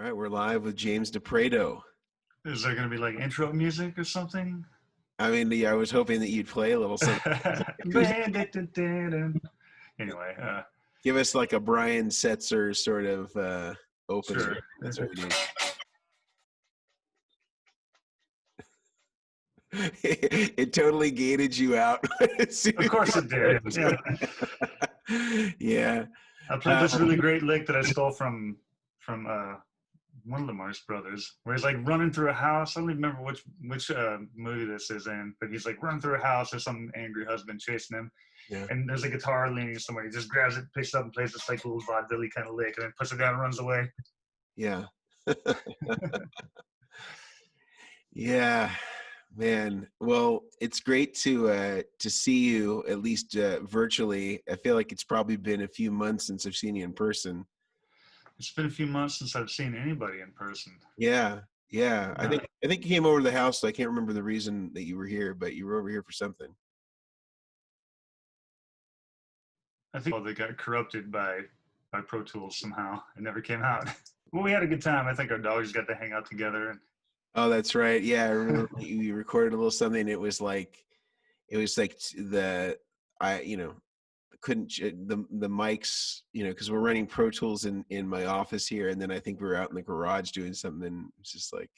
right, we're live with James Deprato. Is there going to be like intro music or something? I mean, yeah, I was hoping that you'd play a little something. Anyway, Give us like a Brian Setzer sort of opener. sure. That's what we need. It totally gated you out. Of course it did. Yeah. Yeah. I played this really great lick that I stole from one of the Marx Brothers, where he's like running through a house. I don't even remember which movie this is in, but he's like running through a house. There's some angry husband chasing him, Yeah. and there's a guitar leaning somewhere. He just grabs it, picks it up, and plays this like little vaudeville kind of lick, and then puts it down and runs away. Yeah. Yeah, man. Well, it's great to see you at least virtually. I feel like it's probably been a few months since I've seen you in person. It's been a few months since I've seen anybody in person. Yeah, yeah. Yeah. I think you came over to the house. So I can't remember the reason that you were here, but you were over here for something. I think they got corrupted by Pro Tools somehow. It never came out. Well, we had a good time. I think our dogs got to hang out together. And Oh, that's right. Yeah, I remember you recorded a little something. It was like couldn't the mics, because we're running Pro Tools in my office here, and then I think we were out in the garage doing something. It's just like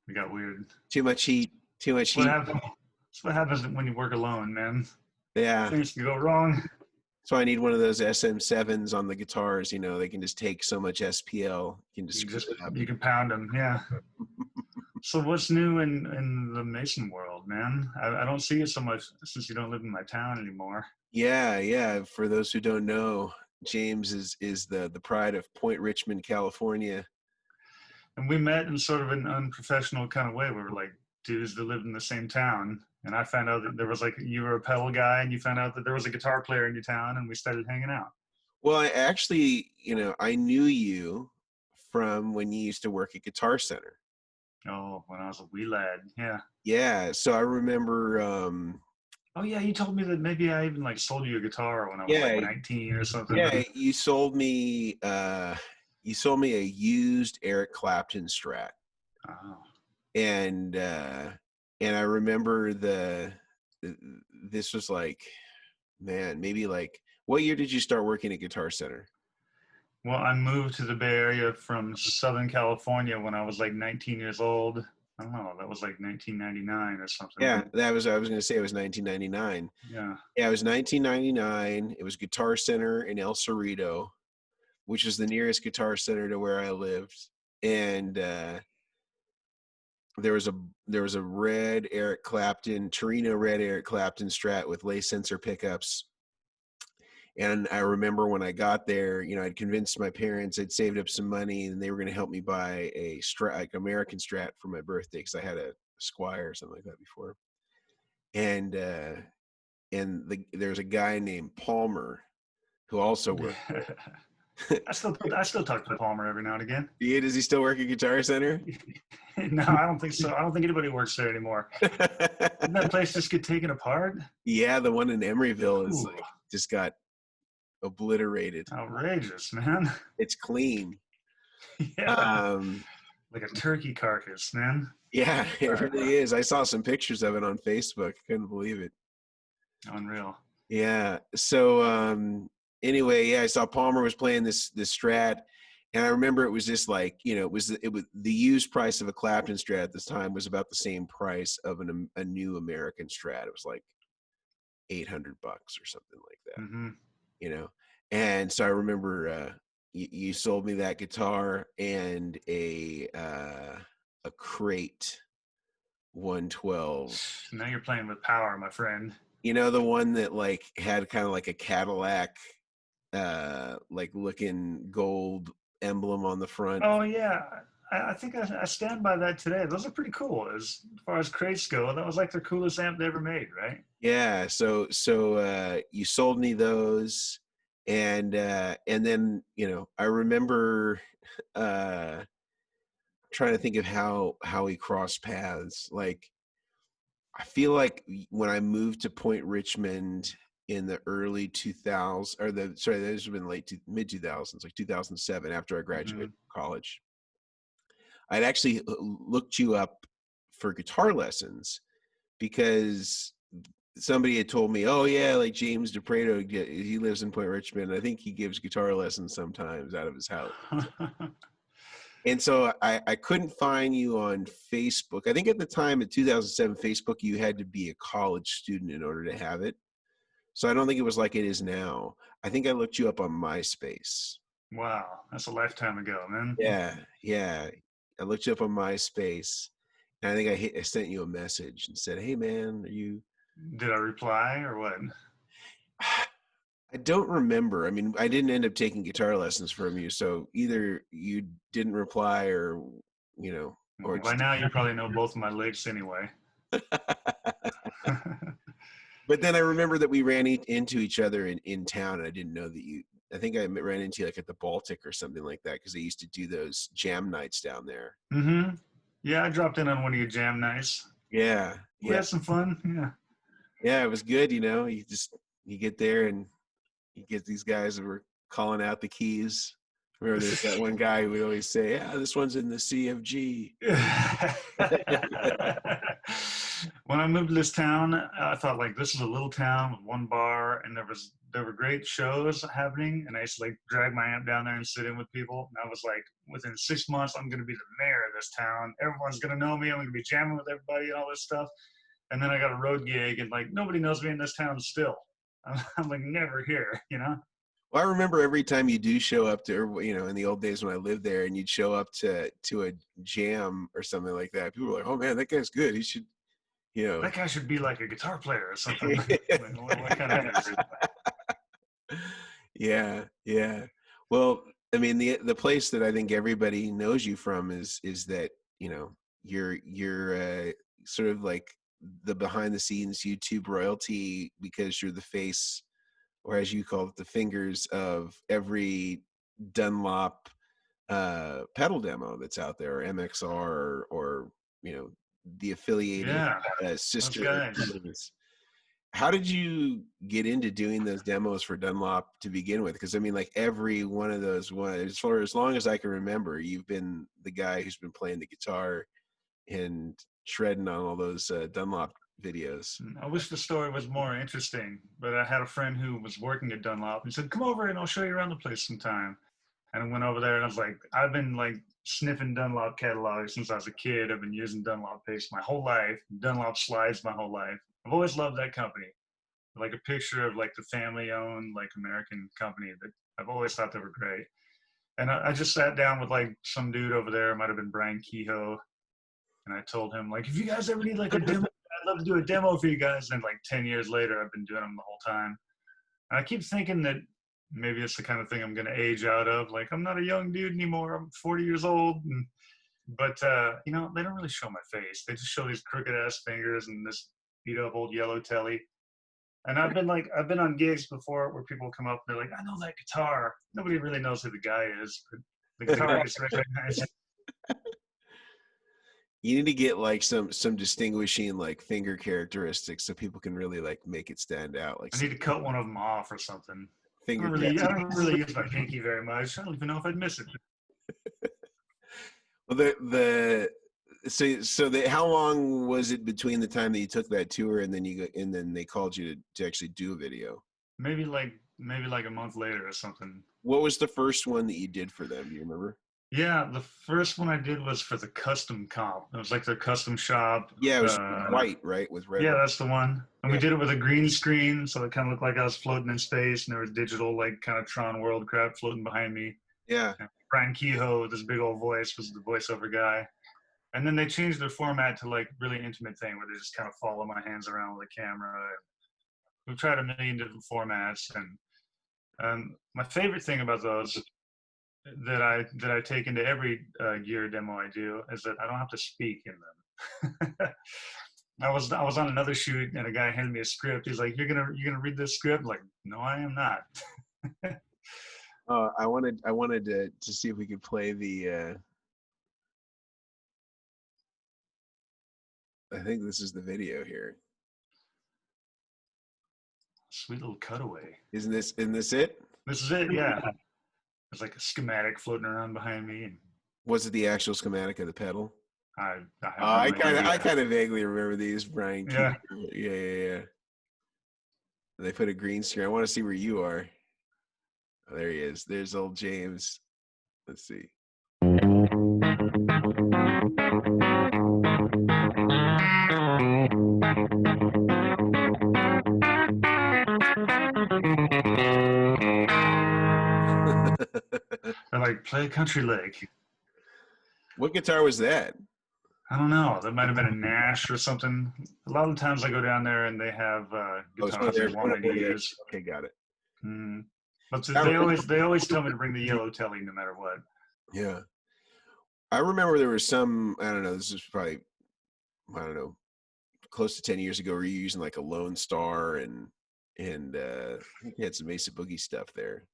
we got weird. too much heat. That's what happens when you work alone, man. Yeah. Things can go wrong. So I need one of those SM7s on the guitars. They can just take so much SPL. You can pound them. Yeah. So what's new in the Mason world, man? I don't see it so much since you don't live in my town anymore. Yeah. For those who don't know, James is the pride of Point Richmond, California. And we met in sort of an unprofessional kind of way. We were like dudes that lived in the same town. And I found out that there was you were a pedal guy, and you found out that there was a guitar player in your town, and we started hanging out. Well, I actually, I knew you from when you used to work at Guitar Center. Oh, when I was a wee lad. Yeah. Yeah. So I remember, oh yeah, you told me that maybe I even sold you a guitar when I was 19 or something. Yeah, you sold me a used Eric Clapton Strat. Oh. And I remember this was maybe what year did you start working at Guitar Center? Well, I moved to the Bay Area from Southern California when I was 19 years old. I don't know. That was 1999 or something. Yeah, I was going to say it was 1999. Yeah. Yeah, it was 1999. It was Guitar Center in El Cerrito, which is the nearest Guitar Center to where I lived. And there was a red Eric Clapton, Torino red Eric Clapton Strat with lace sensor pickups. And I remember when I got there, I'd convinced my parents, I'd saved up some money, and they were going to help me buy a Strat, American Strat for my birthday, because I had a Squire or something like that before. And there's a guy named Palmer who also worked there. I still talk to Palmer every now and again. Yeah, does he still work at Guitar Center? No, I don't think so. I don't think anybody works there anymore. Didn't that place just get taken apart? Yeah, the one in Emeryville is just got obliterated. Outrageous, man. It's clean. Yeah. Like a turkey carcass, man. Yeah, it really is. I saw some pictures of it on Facebook. Couldn't believe it. Unreal. Yeah. So anyway, yeah, I saw Palmer was playing this Strat, and I remember it was just it was the used price of a Clapton Strat at this time was about the same price of a new American Strat. It was like $800 or something like that. Mm-hmm. And so I remember you sold me that guitar and a Crate 112. Now you're playing with power, my friend. The one that had kind of like a Cadillac looking gold emblem on the front. Oh yeah, I think I stand by that today. Those are pretty cool. As far as crates go, that was their coolest amp they ever made, right? Yeah. So you sold me those, and then I remember trying to think of how we crossed paths. I feel like when I moved to Point Richmond in the early 2000s, those have been mid 2000s, 2007, after I graduated college. I'd actually looked you up for guitar lessons because somebody had told me, oh yeah, like James Deprato, he lives in Point Richmond. I think he gives guitar lessons sometimes out of his house. And so I couldn't find you on Facebook. I think at the time in 2007, Facebook, you had to be a college student in order to have it. So I don't think it was like it is now. I think I looked you up on MySpace. Wow, that's a lifetime ago, man. Yeah. I looked you up on MySpace, and I think I sent you a message and said, "Hey, man, are you?" Did I reply or what? I don't remember. I mean, I didn't end up taking guitar lessons from you, so either you didn't reply or, or By now you probably know both of my licks anyway. But then I remember that we ran into each other in town, and I didn't know that I think I ran into you like at the Baltic or something like that, because they used to do those jam nights down there. Mm-hmm. Yeah, I dropped in on one of your jam nights. Yeah. We had some fun. Yeah. Yeah, it was good. You get there and you get these guys that were calling out the keys. Remember, there's that one guy who would always say, "Yeah, this one's in the CFG." When I moved to this town, I thought like this is a little town with one bar, and there were great shows happening, and I used to like drag my amp down there and sit in with people. And I was like, within 6 months, I'm going to be the mayor of this town. Everyone's going to know me. I'm going to be jamming with everybody and all this stuff. And then I got a road gig, and like nobody knows me in this town still. I'm like never here, you know. Well, I remember every time you do show up to, in the old days when I lived there, and you'd show up to a jam or something like that, people were like, "Oh man, that guy's good. He should, That guy should be like a guitar player or something." Like, what kind of Yeah. Well, I mean, the place that I think everybody knows you from is that you're sort of like the behind the scenes YouTube royalty, because you're the face, or as you call it, the fingers of every Dunlop pedal demo that's out there, or MXR, or the affiliated sister companies. How did you get into doing those demos for Dunlop to begin with? Because I mean, like every one of those as long as I can remember, you've been the guy who's been playing the guitar and shredding on all those Dunlop videos. I wish the story was more interesting, but I had a friend who was working at Dunlop and said, "Come over and I'll show you around the place sometime." And I went over there and I was like, I've been like sniffing Dunlop catalogs since I was a kid. I've been using Dunlop paste my whole life, Dunlop slides my whole life. I've always loved that company. Like a picture of like the family-owned, like American company that I've always thought they were great. And I just sat down with like some dude over there, it might have been Brian Kehoe, and I told him like, if you guys ever need like a demo, I'd love to do a demo for you guys. And like 10 years later, I've been doing them the whole time. And I keep thinking that maybe it's the kind of thing I'm going to age out of. Like, I'm not a young dude anymore. I'm 40 years old. But they don't really show my face. They just show these crooked ass fingers and this beat up old yellow telly. And I've been on gigs before where people come up and they're like, I know that guitar. Nobody really knows who the guy is, but the guitar is recognized. You need to get like some distinguishing like finger characteristics so people can really like make it stand out. Like I need to cut one of them off or something. I finger. don't really use my pinky very much. I don't even know if I'd miss it. Well, how long was it between the time that you took that tour and then they called you to actually do a video? Maybe like a month later or something. What was the first one that you did for them? Do you remember? Yeah, the first one I did was for the custom comp. It was like their custom shop. Yeah, it was white, right? With red. Yeah, that's the one. And we did it with a green screen, so it kind of looked like I was floating in space, and there was digital, like kind of Tron World crap floating behind me. Yeah. And Brian Kehoe, this big old voice, was the voiceover guy. And then they changed their format to like really intimate thing where they just kind of follow my hands around with a camera. We've tried a million different formats, and my favorite thing about those that I take into every gear demo I do is that I don't have to speak in them. I was on another shoot and a guy handed me a script. He's like, "You're gonna read this script?" I'm like, "No, I am not." I wanted to see if we could play the. I think this is the video here. Sweet little cutaway. Isn't this it? This is it, yeah. There's like a schematic floating around behind me. Was it the actual schematic of the pedal? I have I no idea. kind of vaguely remember these, Brian. Yeah. Yeah. They put a green screen. I want to see where you are. Oh, there he is. There's old James. Let's see. They're like, play country leg. What guitar was that? I don't know. That might have been a Nash or something. A lot of times I go down there and they have guitars they want me to use. Okay, got it. But they always tell me to bring the yellow telly no matter what. Yeah. I remember there was some, I don't know, this is probably, I don't know, close to 10 years ago, where you using like a Lone Star and I think you had some Mesa Boogie stuff there.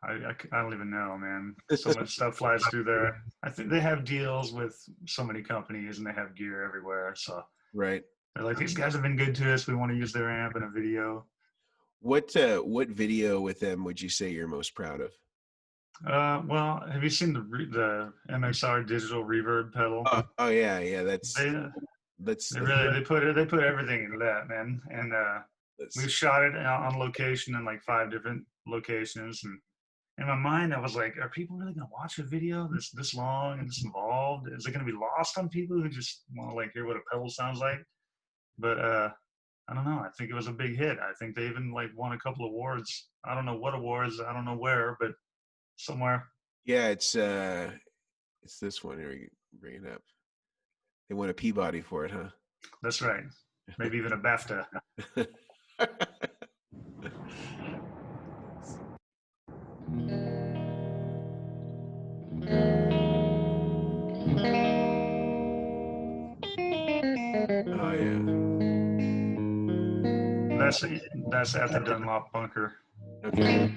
I don't even know, man. So much stuff flies through there. I think they have deals with so many companies and they have gear everywhere. So right. They're like, these guys have been good to us. We want to use their amp in a video. What video with them would you say you're most proud of? Well, have you seen the MXR digital reverb pedal? Oh yeah, they put everything into that, man. And we shot it on location in like 5 different locations. And in my mind, I was like, are people really gonna watch a video this long and this involved? Is it gonna be lost on people who just want to like hear what a pedal sounds like? But I don't know. I think it was a big hit. I think they even like won a couple awards. I don't know what awards. I don't know where, but somewhere. Yeah, it's this one here. You bring it up. They won a Peabody for it, huh? That's right. Maybe even a BAFTA. Oh yeah. That's at the Dunlop bunker. Okay.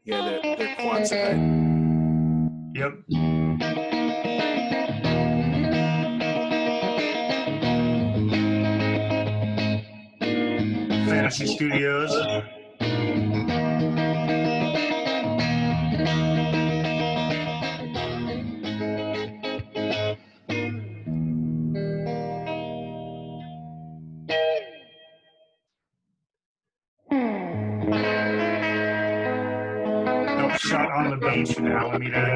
Yeah, they're quantified. Yep. Fantasy Studios. Nope, shot on the beach in Alameda.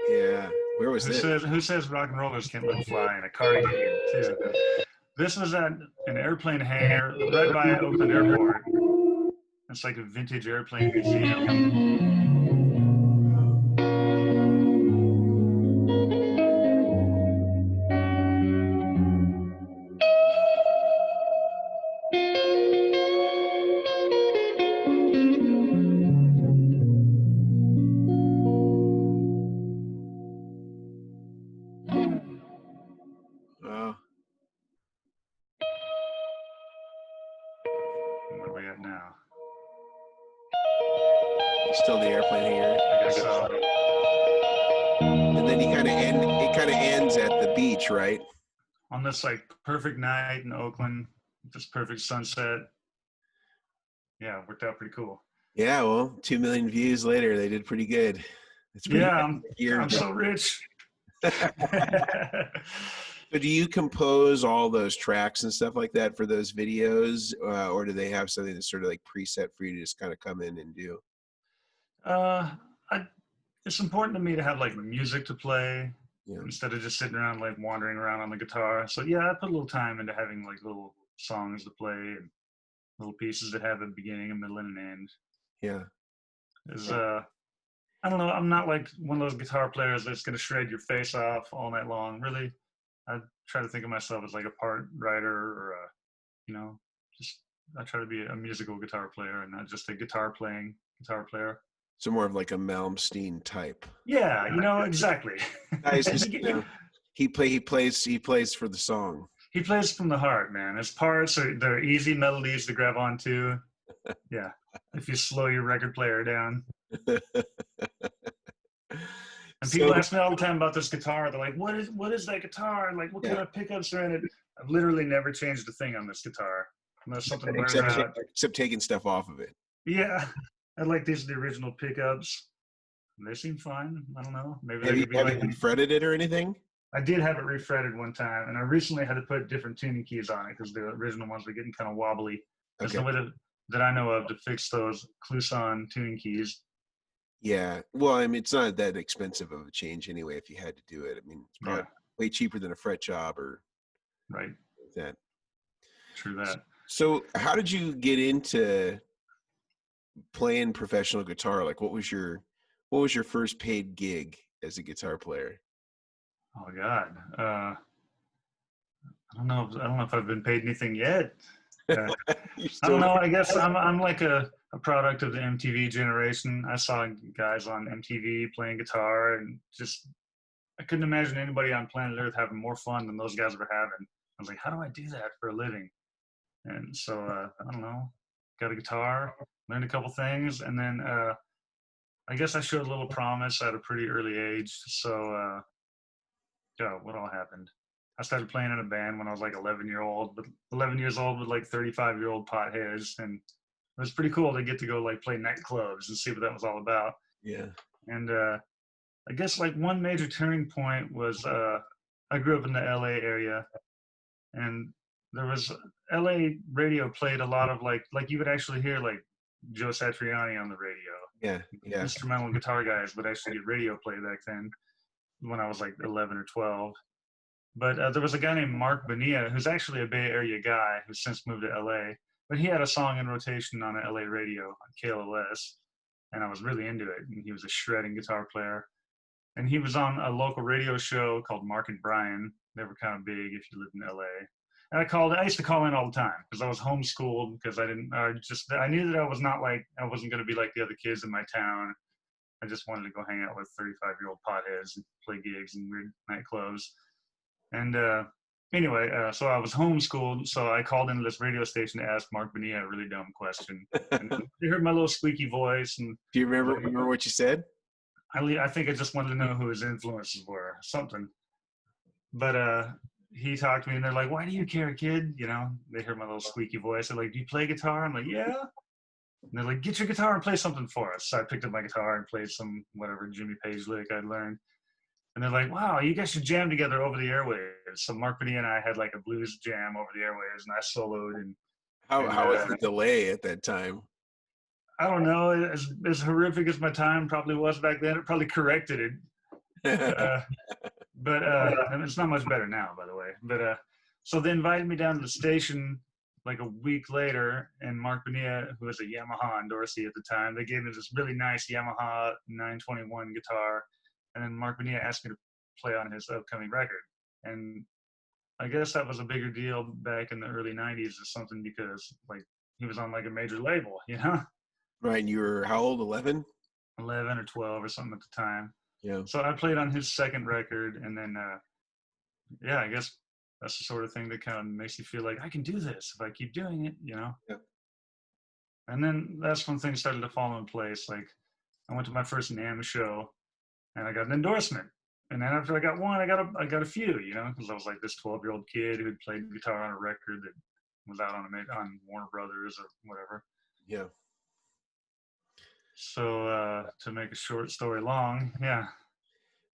Yeah. Where was this? Who says rock and rollers can't let fly in a cardigan too? This was at an airplane hangar right by Oakland Airport. It's like a vintage airplane museum. Oh. Where are we at now? Still the airplane hangar. I guess so. And then it kind of ends at the beach, right? On this like perfect night in Oakland, this perfect sunset. Yeah, it worked out pretty cool. Yeah, well, 2 million views later, they did pretty good. It's pretty I'm so rich. So do you compose all those tracks and stuff like that for those videos, or do they have something that's sort of like preset for you to just kind of come in and do? It's important to me to have like music to play Yeah. instead of just sitting around like wandering around on the guitar. So yeah, I put a little time into having like little songs to play and little pieces that have a beginning, a middle, and an end. Yeah. I don't know. I'm not like one of those guitar players that's going to shred your face off all night long. Really, I try to think of myself as like a part writer or, I try to be a musical guitar player and not just a guitar player. So more of like a Malmsteen type. Yeah, exactly. He plays for the song. He plays from the heart, man. His parts they're easy melodies to grab onto. Yeah. If you slow your record player down. And people So ask me all the time about this guitar. They're like, what is that guitar? Like, what yeah, kind of pickups are in it? I've literally never changed a thing on this guitar unless something wears except out. except taking stuff off of it. Yeah. I like these the original pickups. They seem fine. I don't know. Maybe Have they you could be have like you refretted it or anything? I did have it refretted one time, and I recently had to put different tuning keys on it because the original ones were getting kind of wobbly. There's Okay. no way that I know of to fix those Kluson tuning keys. Yeah. Well, I mean, it's not that expensive of a change anyway. If you had to do it, I mean, it's probably Yeah, way cheaper than a fret job or right. that. True that. So, how did you get into playing professional guitar? Like, what was your first paid gig as a guitar player? Oh God. I don't know. I don't know if I've been paid anything yet. Uh, You I don't still know. I guess I'm like a product of the MTV generation. I saw guys on MTV playing guitar, and just I couldn't imagine anybody on planet Earth having more fun than those guys were having. I was like, how do I do that for a living? And so I don't know. Got a guitar, learned a couple things, and then I guess I showed a little promise at a pretty early age. So yeah, what all happened? I started playing in a band when I was like 11 years old with like 35-year-old potheads, and it was pretty cool to get to go like play nightclubs and see what that was all about. yeah. And I guess like one major turning point was I grew up in the LA area, and there was LA radio played a lot of like you would actually hear like Joe Satriani on the radio. Yeah. Yeah. Instrumental guitar guys would actually get radio play back then when I was like 11 or 12. But there was a guy named Mark Bonilla who's actually a Bay Area guy who's since moved to LA. But he had a song in rotation on LA radio on KLOS, and I was really into it. And he was a shredding guitar player. And he was on a local radio show called Mark and Brian. They were kind of big if you lived in LA. And I used to call in all the time because I was homeschooled because I knew that I wasn't going to be like the other kids in my town. I just wanted to go hang out with 35-year-old potheads and play gigs in weird nightclubs. And anyway, so I was homeschooled, so I called into this radio station to ask Mark Bonilla a really dumb question. And they heard my little squeaky voice, and Do you remember what you said? I think I just wanted to know who his influences were, something. But he talked to me, and they're like, "Why do you care, kid?" You know, they heard my little squeaky voice. They're like, "Do you play guitar?" I'm like, "Yeah." And they're like, "Get your guitar and play something for us." So I picked up my guitar and played some whatever Jimmy Page lick I'd learned. And they're like, "Wow, you guys should jam together over the airwaves." So Mark Benny and I had like a blues jam over the airwaves, and I soloed. How was the delay at that time? I don't know, as horrific as my time probably was back then, it probably corrected it. But and it's not much better now, by the way. But so they invited me down to the station like a week later, and Mark Bonilla, who was a Yamaha endorsee at the time, they gave me this really nice Yamaha 921 guitar, and then Mark Bonilla asked me to play on his upcoming record. And I guess that was a bigger deal back in the early 90s or something because like he was on like a major label, you know? Right, and you were how old? 11? 11 or 12 or something at the time. Yeah. So I played on his second record, and then yeah, I guess that's the sort of thing that kind of makes you feel like I can do this if I keep doing it, you know? Yeah. And then that's when things started to fall in place. Like I went to my first NAMM show and I got an endorsement. And then after I got one, I got a few, you know, because I was like this 12-year-old kid who'd played guitar on a record that was out on Warner Brothers or whatever. Yeah. So to make a short story long, yeah.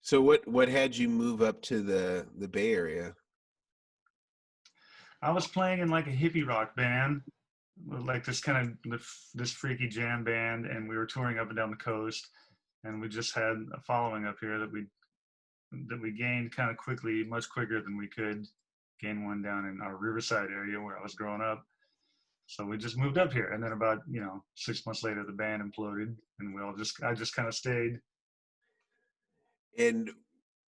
So what had you move up to the Bay Area? I was playing in like a hippie rock band, like this kind of this freaky jam band, and we were touring up and down the coast, and we just had a following up here that we gained kind of quickly, much quicker than we could gain one down in our Riverside area where I was growing up. So we just moved up here, and then about 6 months later, the band imploded, and I just kind of stayed. And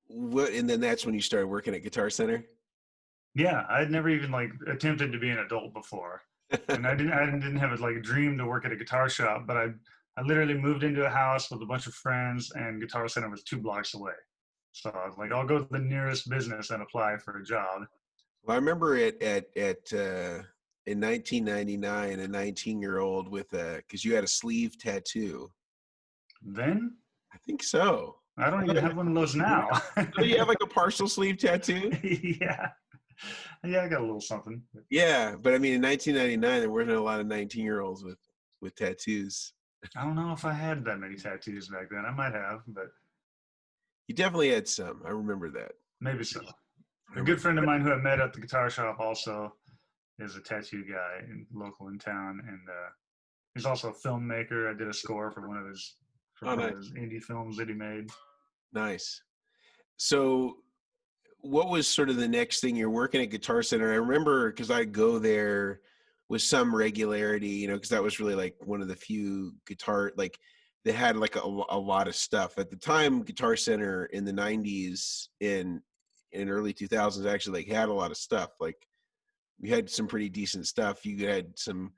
then that's when you started working at Guitar Center? Yeah, I'd never even like attempted to be an adult before, and I didn't have like a dream to work at a guitar shop. But I literally moved into a house with a bunch of friends, and Guitar Center was 2 blocks away. So I was like, I'll go to the nearest business and apply for a job. Well, I remember in 1999 a 19-year-old with because you had a sleeve tattoo. Then I think so. I don't even have one of those now. Oh, you have like a partial sleeve tattoo? Yeah. Yeah, I got a little something. Yeah, but I mean, in 1999, there weren't a lot of 19-year-olds with tattoos. I don't know if I had that many tattoos back then. I might have, but You definitely had some. I remember that. maybe so. A good friend of mine who I met at the guitar shop also is a tattoo guy local in town, and he's also a filmmaker. I did a score for one of his Nice. indie films that he made. Nice. So, what was sort of the next thing? You're working at Guitar Center. I remember because I go there with some regularity, you know, because that was really like one of the few guitar, like they had like a lot of stuff at the time. Guitar Center in the 90s and in early 2000s actually like had a lot of stuff. Like we had some pretty decent stuff. You had some,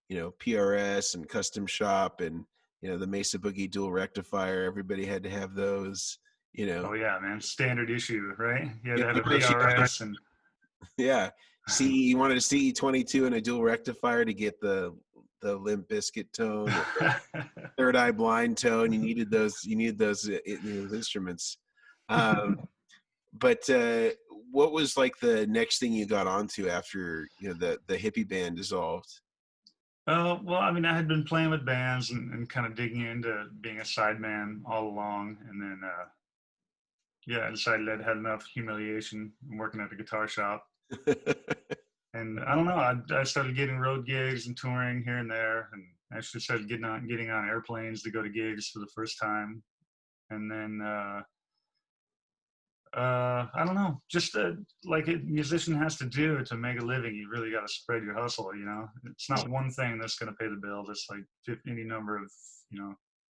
you know, PRS and Custom Shop and, you know, the Mesa Boogie dual rectifier. Everybody had to have those, you know. Oh yeah, man, standard issue, right? You had Yeah, to have a PRS and yeah. You wanted a CE22 and a dual rectifier to get the Limp Bizkit tone, Third Eye Blind tone. You needed those instruments. But what was like the next thing you got onto after, you know, the hippie band dissolved? well, I mean, I had been playing with bands and kind of digging into being a sideman all along, and then yeah, I decided I'd had enough humiliation working at the guitar shop. And I don't know, I started getting road gigs and touring here and there, and actually started getting on airplanes to go to gigs for the first time. And then I don't know, just like a musician has to do to make a living. You really got to spread your hustle. You know, it's not one thing that's going to pay the bill. It's like any number of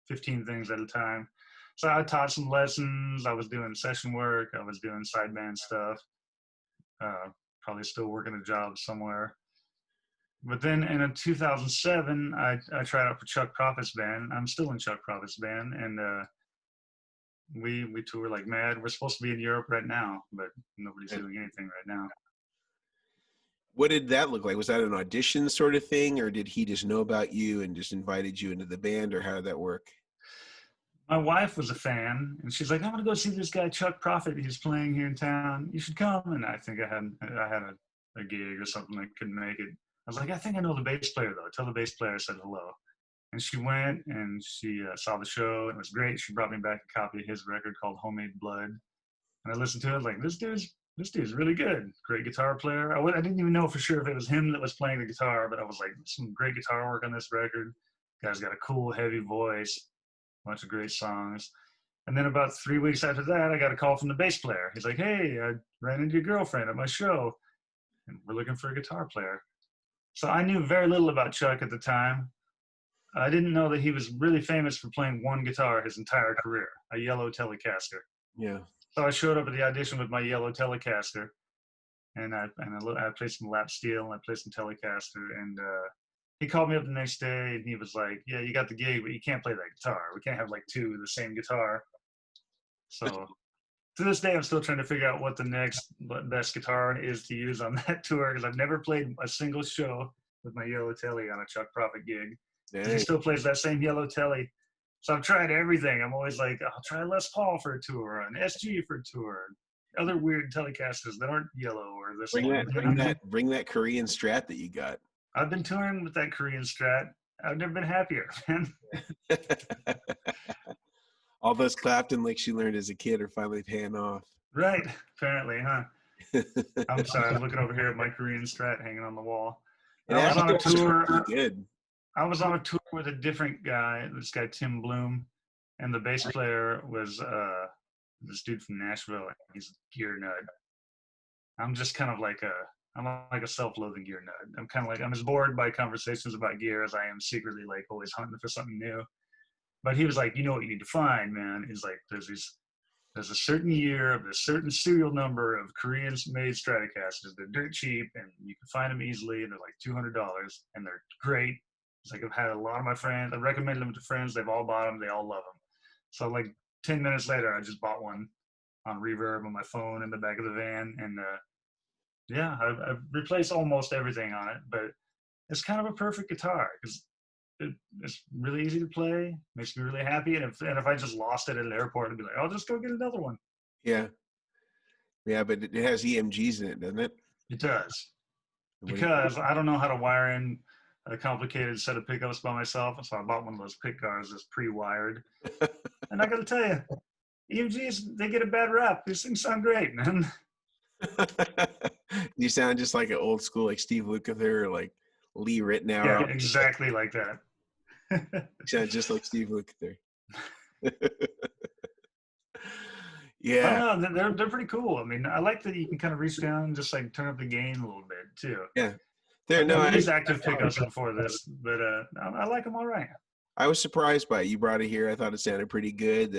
15 things at a time. So I taught some lessons. I was doing session work. I was doing sideman stuff. Probably still working a job somewhere. But then in 2007, I tried out for Chuck Prophet's band. I'm still in Chuck Prophet's band, and we tour like mad. We're supposed to be in Europe right now, but nobody's doing anything right now. What did that look like? Was that an audition sort of thing, or did he just know about you and just invited you into the band, or how did that work? My wife was a fan, and she's like, "I'm gonna go see this guy Chuck Prophet. He's playing here in town. You should come." And I think I had a gig or something. I couldn't make it. I was like, "I think I know the bass player though. Tell the bass player I said hello." And she went and she saw the show, and it was great. She brought me back a copy of his record called Homemade Blood, and I listened to it. Like, this dude's really good. Great guitar player. I didn't even know for sure if it was him that was playing the guitar, but I was like, some great guitar work on this record. Guy's got a cool, heavy voice, bunch of great songs. And then about 3 weeks after that, I got a call from the bass player. He's like, "Hey, I ran into your girlfriend at my show, and we're looking for a guitar player." So I knew very little about Chuck at the time. I didn't know that he was really famous for playing one guitar his entire career, a yellow Telecaster. Yeah. So I showed up at the audition with my yellow Telecaster, and I played some lap steel and I played some Telecaster, and he called me up the next day and he was like, "Yeah, you got the gig, but you can't play that guitar. We can't have like two of the same guitar." So to this day, I'm still trying to figure out what the next best guitar is to use on that tour, because I've never played a single show with my yellow Telly on a Chuck Prophet gig. He still plays that same yellow Telly. So I've tried everything. I'm always like, I'll try Les Paul for a tour, an SG for a tour, other weird Telecasters that aren't yellow or this one. Bring that Korean Strat that you got. I've been touring with that Korean Strat. I've never been happier, man. All those Clapton licks you learned as a kid are finally paying off. Right, apparently, huh? I'm sorry, I'm looking over here at my Korean Strat hanging on the wall. I was on a tour. Good. I was on a tour with a different guy, this guy Tim Bloom, and the bass player was this dude from Nashville. He's a gear nut. I'm just kind of like a self-loathing gear nut. I'm as bored by conversations about gear as I am secretly like always hunting for something new. But he was like, "You know what you need to find, man, is like there's a certain year of a certain serial number of Korean-made Stratocasters. They're dirt cheap and you can find them easily, and they're like $200, and they're great." It's like, I've had a lot of my friends, I recommended them to friends, they've all bought them, they all love them. So like 10 minutes later, I just bought one on reverb on my phone in the back of the van, and yeah, I've replaced almost everything on it, but it's kind of a perfect guitar because it's really easy to play, makes me really happy. And if I just lost it at an airport, I'd be like, I'll just go get another one. Yeah. Yeah, but it has EMGs in it, doesn't it? It does. What do Because I don't know how to wire in a complicated set of pickups by myself. So I bought one of those pick guards that's pre-wired. you... And I got to tell you, EMGs, they get a bad rap. These things sound great, man. You sound just like an old school, like Steve Lukather or like Lee Ritenour. Yeah, exactly like that. You sound just like Steve Lukather. Yeah. I don't know. They're pretty cool. I mean, I like that you can kind of reach down and just like turn up the gain a little bit too. Yeah. I used active pickups before this, but I like them all right. I was surprised by it. You brought it here. I thought it sounded pretty good.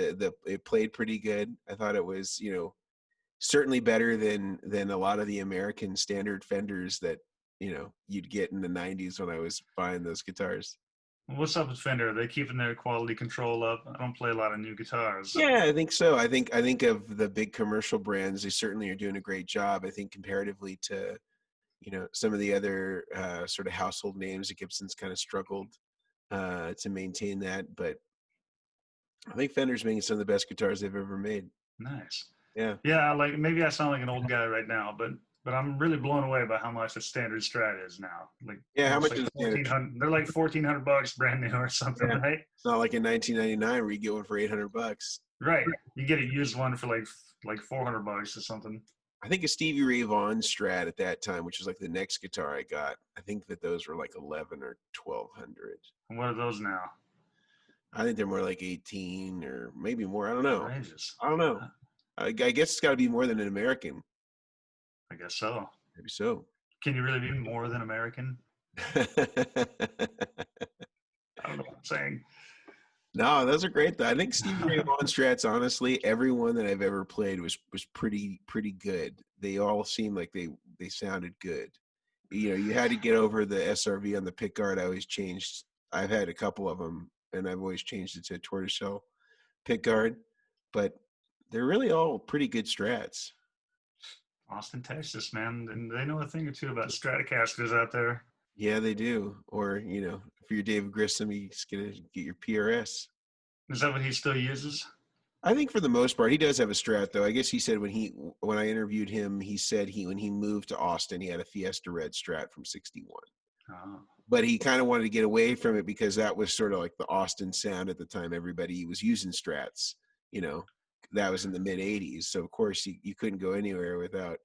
It played pretty good. I thought it was, certainly better than a lot of the American standard Fenders that, you'd get in the 90s when I was buying those guitars. What's up with Fender? Are they keeping their quality control up? I don't play a lot of new guitars. Yeah, I think so. I think of the big commercial brands, they certainly are doing a great job. I think comparatively to, some of the other sort of household names, Gibson's kind of struggled to maintain that. But I think Fender's making some of the best guitars they've ever made. Nice. Yeah. Yeah, like maybe I sound like an old guy right now, but I'm really blown away by how much a standard Strat is now. Like, yeah, how much like is $1,400? They're like $1,400 brand new or something, yeah. right? It's not like in 1999 where you get one for $800. Right. You get a used one for like $400 or something. I think a Stevie Ray Vaughan Strat at that time, which was like the next guitar I got, I think that those were like 11 or 1,200. And what are those now? I think they're more like 18 or maybe more. I don't know. Outrageous. I don't know. I guess it's got to be more than an American. I guess so. Maybe so. Can you really be more than American? I don't know what I'm saying. No, those are great though. I think Stevie Ray Vaughan Strats, honestly, everyone that I've ever played was pretty good. They all seemed like they sounded good. You had to get over the SRV on the pickguard. I've had a couple of them, and I've always changed it to a tortoiseshell pickguard. But they're really all pretty good Strats. Austin, Texas, man, and they know a thing or two about Stratocasters out there. Yeah, they do. Or if you're David Grissom, you just get your PRS. Is that what he still uses? I think for the most part, he does have a Strat, though. I guess he said when I interviewed him, he said when he moved to Austin, he had a Fiesta Red Strat from '61. Oh. But he kind of wanted to get away from it because that was sort of like the Austin sound at the time. Everybody was using Strats, that was in the mid 80s. So of course you couldn't go anywhere without,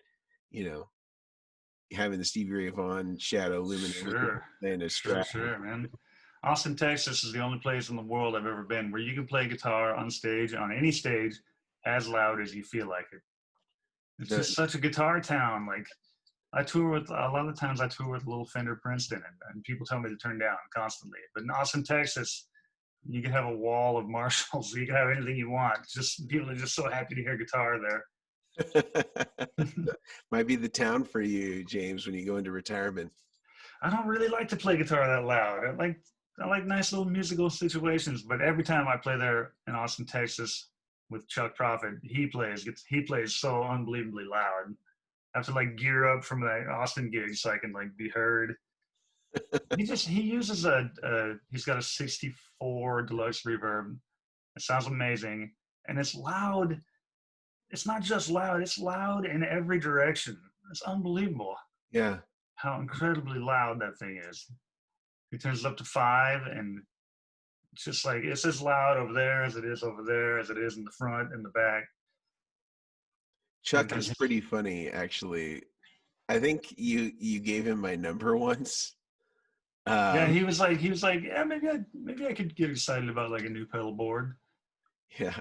having the Stevie Ray Vaughan Shadow Luminary and a Strat. Sure, man. Austin, Texas is the only place in the world I've ever been where you can play guitar on stage, on any stage, as loud as you feel like it. It's just such a guitar town. Like, a lot of the times I tour with Little Fender Princeton, and people tell me to turn down constantly. But in Austin, Texas, you can have a wall of Marshalls. You can have anything you want. Just people are just so happy to hear guitar there. Might be the town for you, James, when you go into retirement. I don't really like to play guitar that loud. I like nice little musical situations, but every time I play there in Austin, Texas with Chuck Prophet, he plays so unbelievably loud. I have to like gear up from the Austin gig so I can like be heard. He uses he's got a 64 deluxe reverb. It sounds amazing, and it's loud. It's not just loud, it's loud in every direction. It's unbelievable. Yeah. How incredibly loud that thing is. He turns it up to 5, and it's just like, it's as loud over there as it is over there, as it is in the front and the back. Chuck is pretty funny, actually. I think you gave him my number once. Yeah, he was like, yeah, maybe I could get excited about like a new pedal board. Yeah.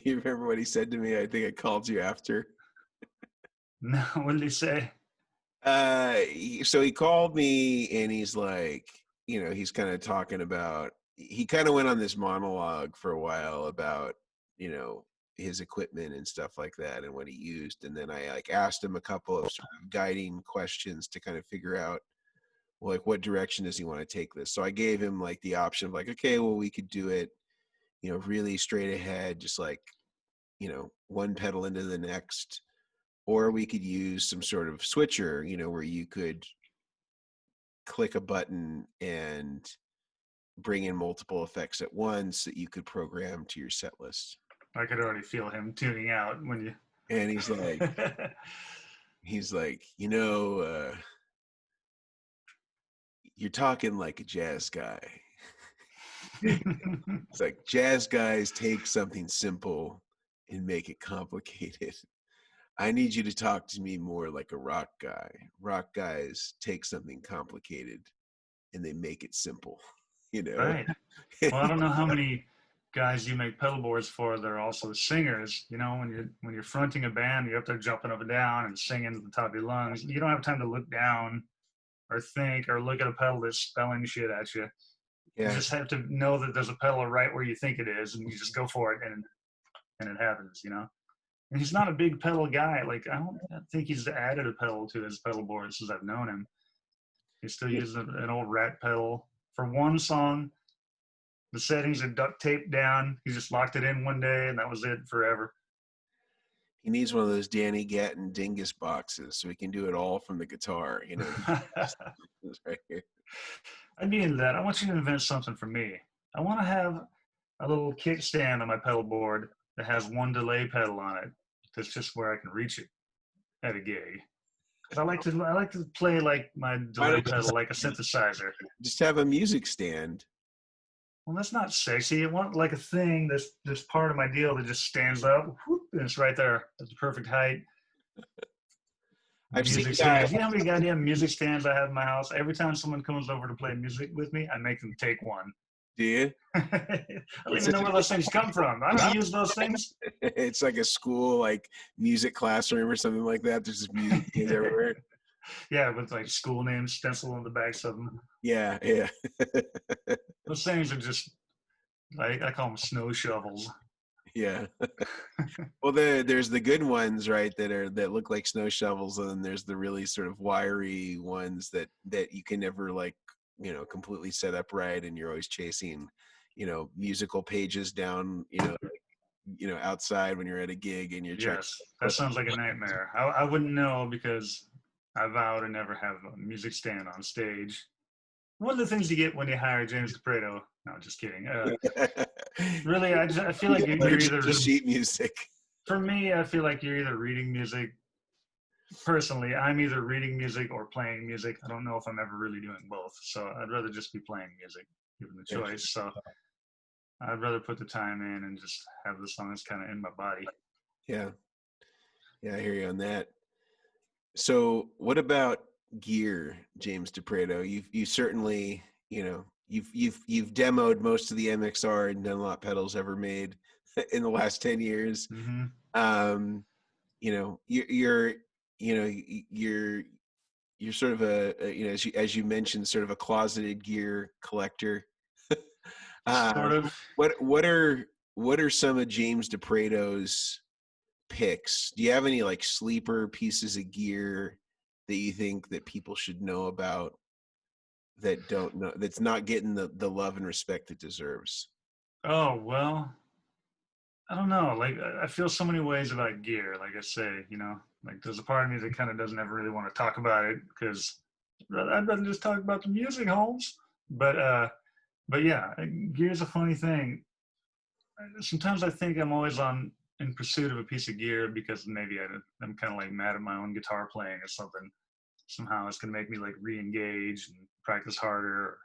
You remember what he said to me? I think I called you after. No, what did he say? So he called me and he's like, he's kind of talking about, he kind of went on this monologue for a while about, his equipment and stuff like that and what he used. And then I like asked him a couple of sort of guiding questions to kind of figure out, like, what direction does he want to take this? So I gave him like the option of like, okay, well, we could do it, really straight ahead, just like, one pedal into the next, or we could use some sort of switcher, where you could click a button and bring in multiple effects at once that you could program to your set list. I could already feel him tuning out when you. And he's like, you're talking like a jazz guy. It's like, jazz guys take something simple and make it complicated. I need you to talk to me more like a rock guy. Rock guys take something complicated and they make it simple, Right. Well, I don't know how many guys you make pedal boards for. They're also singers. When you're fronting a band, you're up there jumping up and down and singing at the top of your lungs. You don't have time to look down or think or look at a pedal that's spelling shit at you. Yeah. You just have to know that there's a pedal right where you think it is, and you just go for it, and it happens. And he's not a big pedal guy. Like, I don't think he's added a pedal to his pedal board since I've known him. He still uses an old Rat pedal for one song. The settings are duct taped down. He just locked it in one day, and that was it forever. He needs one of those Danny Gatton Dingus boxes so he can do it all from the guitar. Right here. I'd be into that. I want you to invent something for me. I want to have a little kickstand on my pedal board that has one delay pedal on it. That's just where I can reach it at a gig. I like to play like my delay pedal like a synthesizer. Just have a music stand. Well, that's not sexy. I want like a thing that's part of my deal that just stands up, whoop, and it's right there at the perfect height. I've seen guys. You know how many goddamn music stands I have in my house? Every time someone comes over to play music with me, I make them take one. Do you? I don't even know where those things come from. I don't use those things. It's like a school, like music classroom or something like that. There's just music everywhere. Yeah, with like school names stenciled on the backs of them. Yeah. Those things are just, like, I call them snow shovels. Yeah. Well, there's the good ones, right, that look like snow shovels, and then there's the really sort of wiry ones that you can never, like, completely set up right, and you're always chasing, musical pages down, outside when you're at a gig, and you're Yes, that sounds like a nightmare. I wouldn't know because I vow to never have a music stand on stage. One of the things you get when you hire James Deprato. No, just kidding. Really, I feel like you're either sheet music. For me, I feel like you're either reading music. Personally, I'm either reading music or playing music. I don't know if I'm ever really doing both. So I'd rather just be playing music, given the choice. So I'd rather put the time in and just have the songs kind of in my body. Yeah, I hear you on that. So, what about gear, James Deprato? You certainly, you've demoed most of the MXR and Dunlop pedals ever made in the last 10 years. Mm-hmm. You're sort of as you mentioned, sort of a closeted gear collector. Sort of. What are some of James Deprato's picks? Do you have any like sleeper pieces of gear that you think that people should know about that don't know, that's not getting the love and respect it deserves? Oh, well, I don't know. Like, I feel so many ways about gear. Like I say, like there's a part of me that kind of doesn't ever really want to talk about it because I'd rather just talk about the music, Holmes. But yeah, gear's a funny thing. Sometimes I think I'm always in pursuit of a piece of gear because maybe I'm kind of like mad at my own guitar playing or something. Somehow it's going to make me like re-engage and practice harder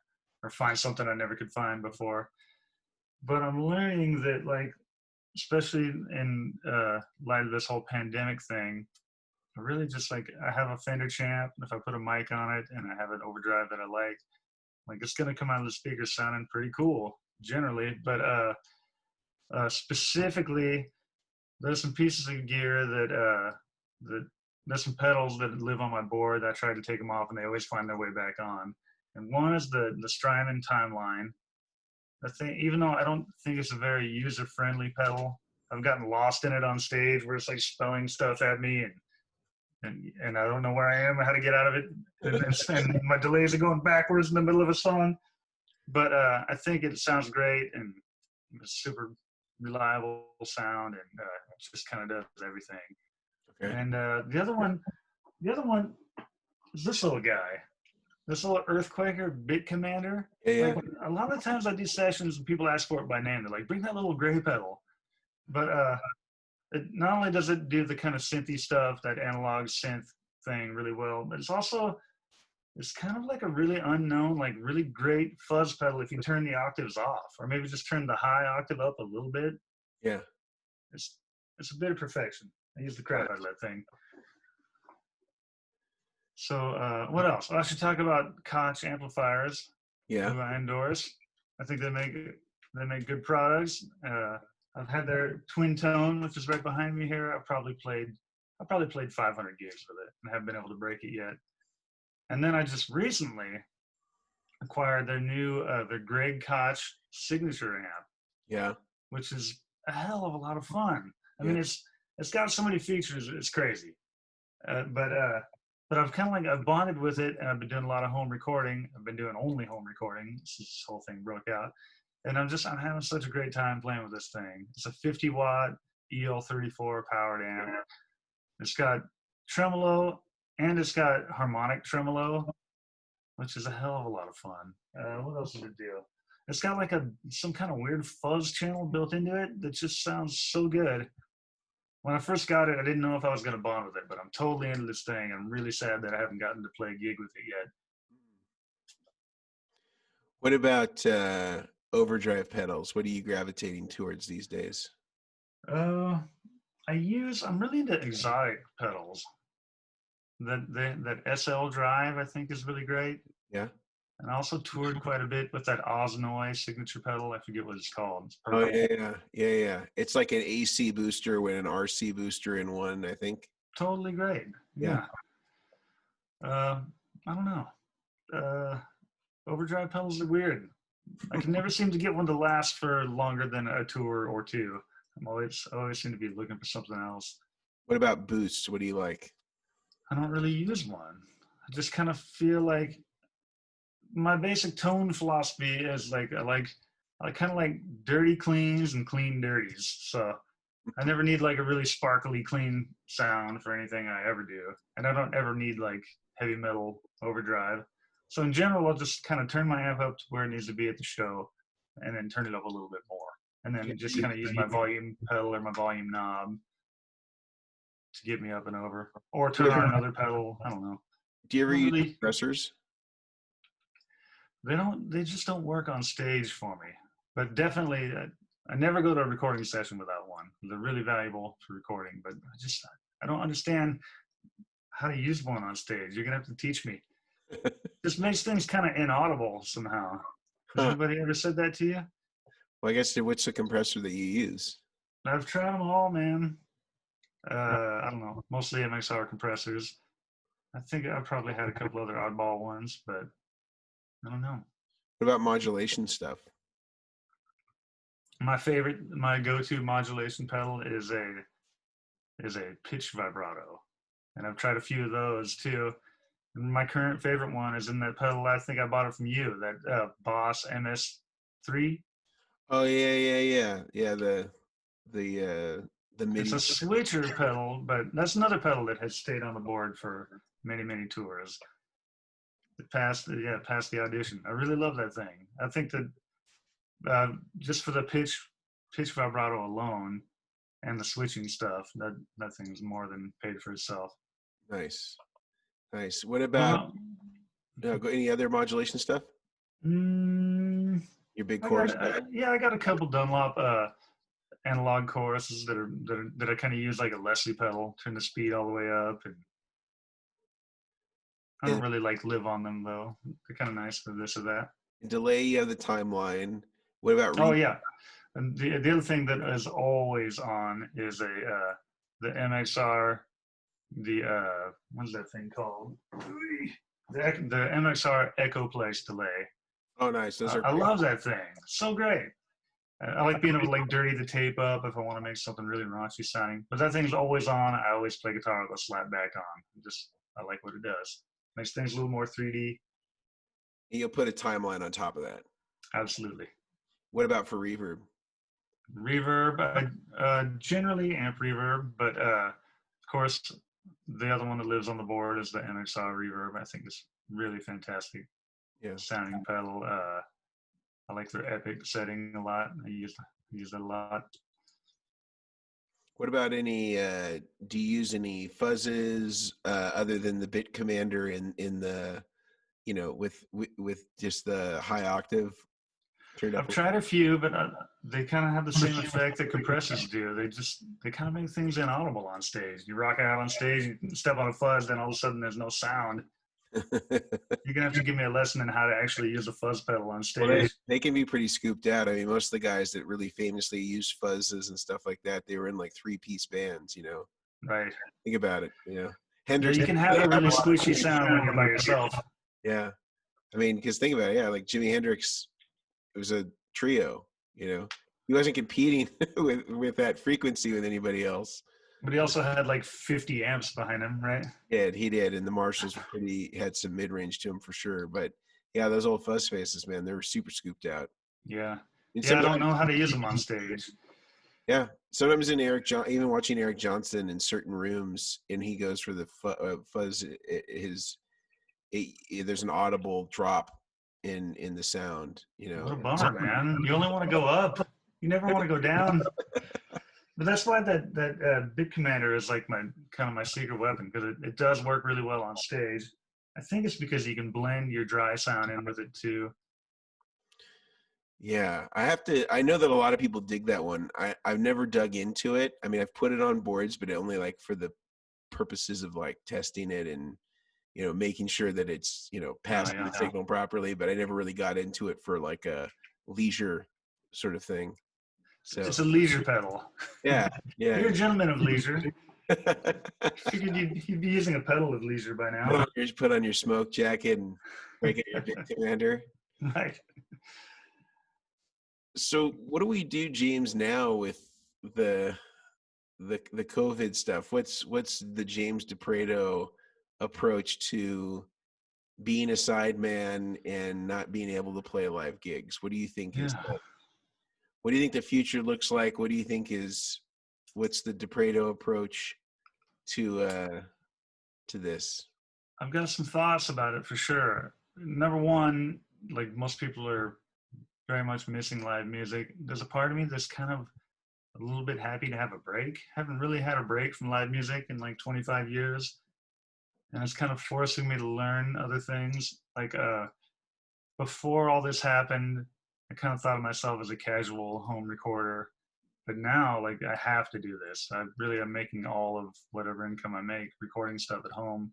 or find something I never could find before. But I'm learning that, like, especially in light of this whole pandemic thing, I really just like, I have a Fender Champ. If I put a mic on it and I have an overdrive that I like it's going to come out of the speakers sounding pretty cool generally. But specifically, there's some pieces of gear that there's some pedals that live on my board that I try to take them off and they always find their way back on. And one is the Strymon Timeline. I think, even though I don't think it's a very user-friendly pedal, I've gotten lost in it on stage where it's like spelling stuff at me and I don't know where I am or how to get out of it. And my delays are going backwards in the middle of a song. But I think it sounds great and it's super reliable sound and it just kind of does everything. Okay. And the other one is this little guy. this little Earthquaker Bit Commander. Yeah, Like yeah. a lot of times I do sessions and people ask for it by name. They're like, bring that little gray pedal. But it, not only does it do the kind of synthy stuff, that analog synth thing really well, but it's kind of like a really unknown, like really great fuzz pedal if you turn the octaves off, or maybe just turn the high octave up a little bit. Yeah. It's it's a bit of perfection. I use the crap out of that thing. So what else? I should talk about Koch amplifiers, Yeah. who I endorse. I think they make good products. I've had their twin tone, which is right behind me here. I probably played 500 gigs with it and haven't been able to break it yet. And then I just recently acquired their new the Greg Koch signature amp, Yeah. which is a hell of a lot of fun. I Yeah. mean, it's got so many features, it's crazy. But I've kind of like I've bonded with it, and I've been doing a lot of home recording. I've been doing only home recording since this whole thing broke out, and I'm having such a great time playing with this thing. It's a 50-watt EL34 powered amp. It's got tremolo and it's got harmonic tremolo, which is a hell of a lot of fun. What else does it do? It's got like some kind of weird fuzz channel built into it that just sounds so good. When I first got it, I didn't know if I was going to bond with it, but I'm totally into this thing. I'm really sad that I haven't gotten to play a gig with it yet. What about overdrive pedals? What are you gravitating towards these days? I'm really into exotic pedals. That SL drive I think is really great. Yeah. And I also toured quite a bit with that Osnoy signature pedal. I forget what it's called. It's Oh purple. yeah. It's like an AC booster with an RC booster in one, I think. Totally great. Yeah. I don't know. Overdrive pedals are weird. I can never seem to get one to last for longer than a tour or two. I always seem to be looking for something else. What about boosts? What do you like? I don't really use one. I just kind of feel like my basic tone philosophy is like I kind of like dirty cleans and clean dirties. So I never need like a really sparkly clean sound for anything I ever do, and I don't ever need like heavy metal overdrive. So in general, I'll just kind of turn my amp up to where it needs to be at the show, and then turn it up a little bit more, and then just kind of use my volume pedal or my volume knob to get me up and over, or turn on another pedal. I don't know. Do you ever use Really, compressors? they just don't work on stage for me. But definitely, I never go to a recording session without one. They're really valuable for recording, but I don't understand how to use one on stage. You're gonna have to teach me. Just makes things kind of inaudible somehow. Has anybody ever said that to you? Well, I guess what's the compressor that you use? I've tried them all, man. I don't know, mostly MXR compressors. I think I've probably had a couple other oddball ones, but I don't know. What about modulation stuff? My go-to modulation pedal is a pitch vibrato, and I've tried a few of those too. And my current favorite one is in that pedal. I think I bought it from you. That Boss MS3. Oh yeah. The MIDI. It's a switcher pedal, but that's another pedal that has stayed on the board for many tours. It passed the audition. I really love that thing. I think that just for the pitch vibrato alone and the switching stuff, that thing is more than paid for itself. Nice. What about any other modulation stuff? Your big chorus? I got a couple Dunlop analog choruses that I kind of use like a Leslie pedal, turn the speed all the way up, and I don't really like live on them though. They're kind of nice for this or that. Delay, you have the timeline. What about Oh yeah, and the other thing that is always on is the MXR, what's that thing called? The MXR Echoplex delay. Oh nice, those are I love that thing. It's so great. I like being able to like dirty the tape up if I want to make something really raunchy sounding. But that thing's always on. I always play guitar with a slap back on. I like what it does. Makes things a little more 3D. You'll put a timeline on top of that. Absolutely. What about for reverb? Reverb, generally amp reverb, but of course the other one that lives on the board is the MXR reverb. I think it's really fantastic Yeah. sounding pedal. I like their Epic setting a lot. I use it a lot. What about any? Do you use any fuzzes other than the bit commander in the, with just the high octave turned up? I've tried a few, but they kind of have the same effect that compressors do. They kind of make things inaudible on stage. You rock out on stage, you step on a fuzz, then all of a sudden there's no sound. You're gonna have to give me a lesson in how to actually use a fuzz pedal on stage. Well, they can be pretty scooped out. I mean, most of the guys that really famously use fuzzes and stuff like that, they were in like 3-piece bands. Right. Think about it. Yeah, Hendrix. you can have a really squishy sound when you're by yourself. Yeah, I mean, because think about it. Yeah, like Jimi Hendrix, it was a trio. He wasn't competing with that frequency with anybody else. But he also had like 50 amps behind him, right? Yeah, he did, and the Marshalls had some mid-range to him for sure. But yeah, those old fuzz spaces, man, they were super scooped out. Yeah, I don't know how to use them on stage. Yeah, sometimes even watching Eric Johnson in certain rooms, and he goes for the fuzz. There's an audible drop in the sound. What a bummer, man! You only want to go up. You never want to go down. But that's why that Bit Commander is like my secret weapon, because it does work really well on stage. I think it's because you can blend your dry sound in with it too. Yeah, I know that a lot of people dig that one. I've never dug into it. I mean, I've put it on boards, but only like for the purposes of like testing it and, making sure that it's, passing the signal properly, but I never really got into it for like a leisure sort of thing. So it's a leisure pedal. Yeah. You're a gentleman of leisure. Figured you'd be using a pedal of leisure by now. You just put on your smoke jacket and break it your Bit Commander. Right. So what do we do, James, now with the COVID stuff? What's the James Deprato approach to being a sideman and not being able to play live gigs? What do you think what do you think the future looks like? What do you think what's the Deprato approach to this? I've got some thoughts about it for sure. Number one, like most people are very much missing live music. There's a part of me that's kind of a little bit happy to have a break. Haven't really had a break from live music in like 25 years. And it's kind of forcing me to learn other things. Like before all this happened, I kind of thought of myself as a casual home recorder. But now, like, I have to do this. I really am making all of whatever income I make recording stuff at home.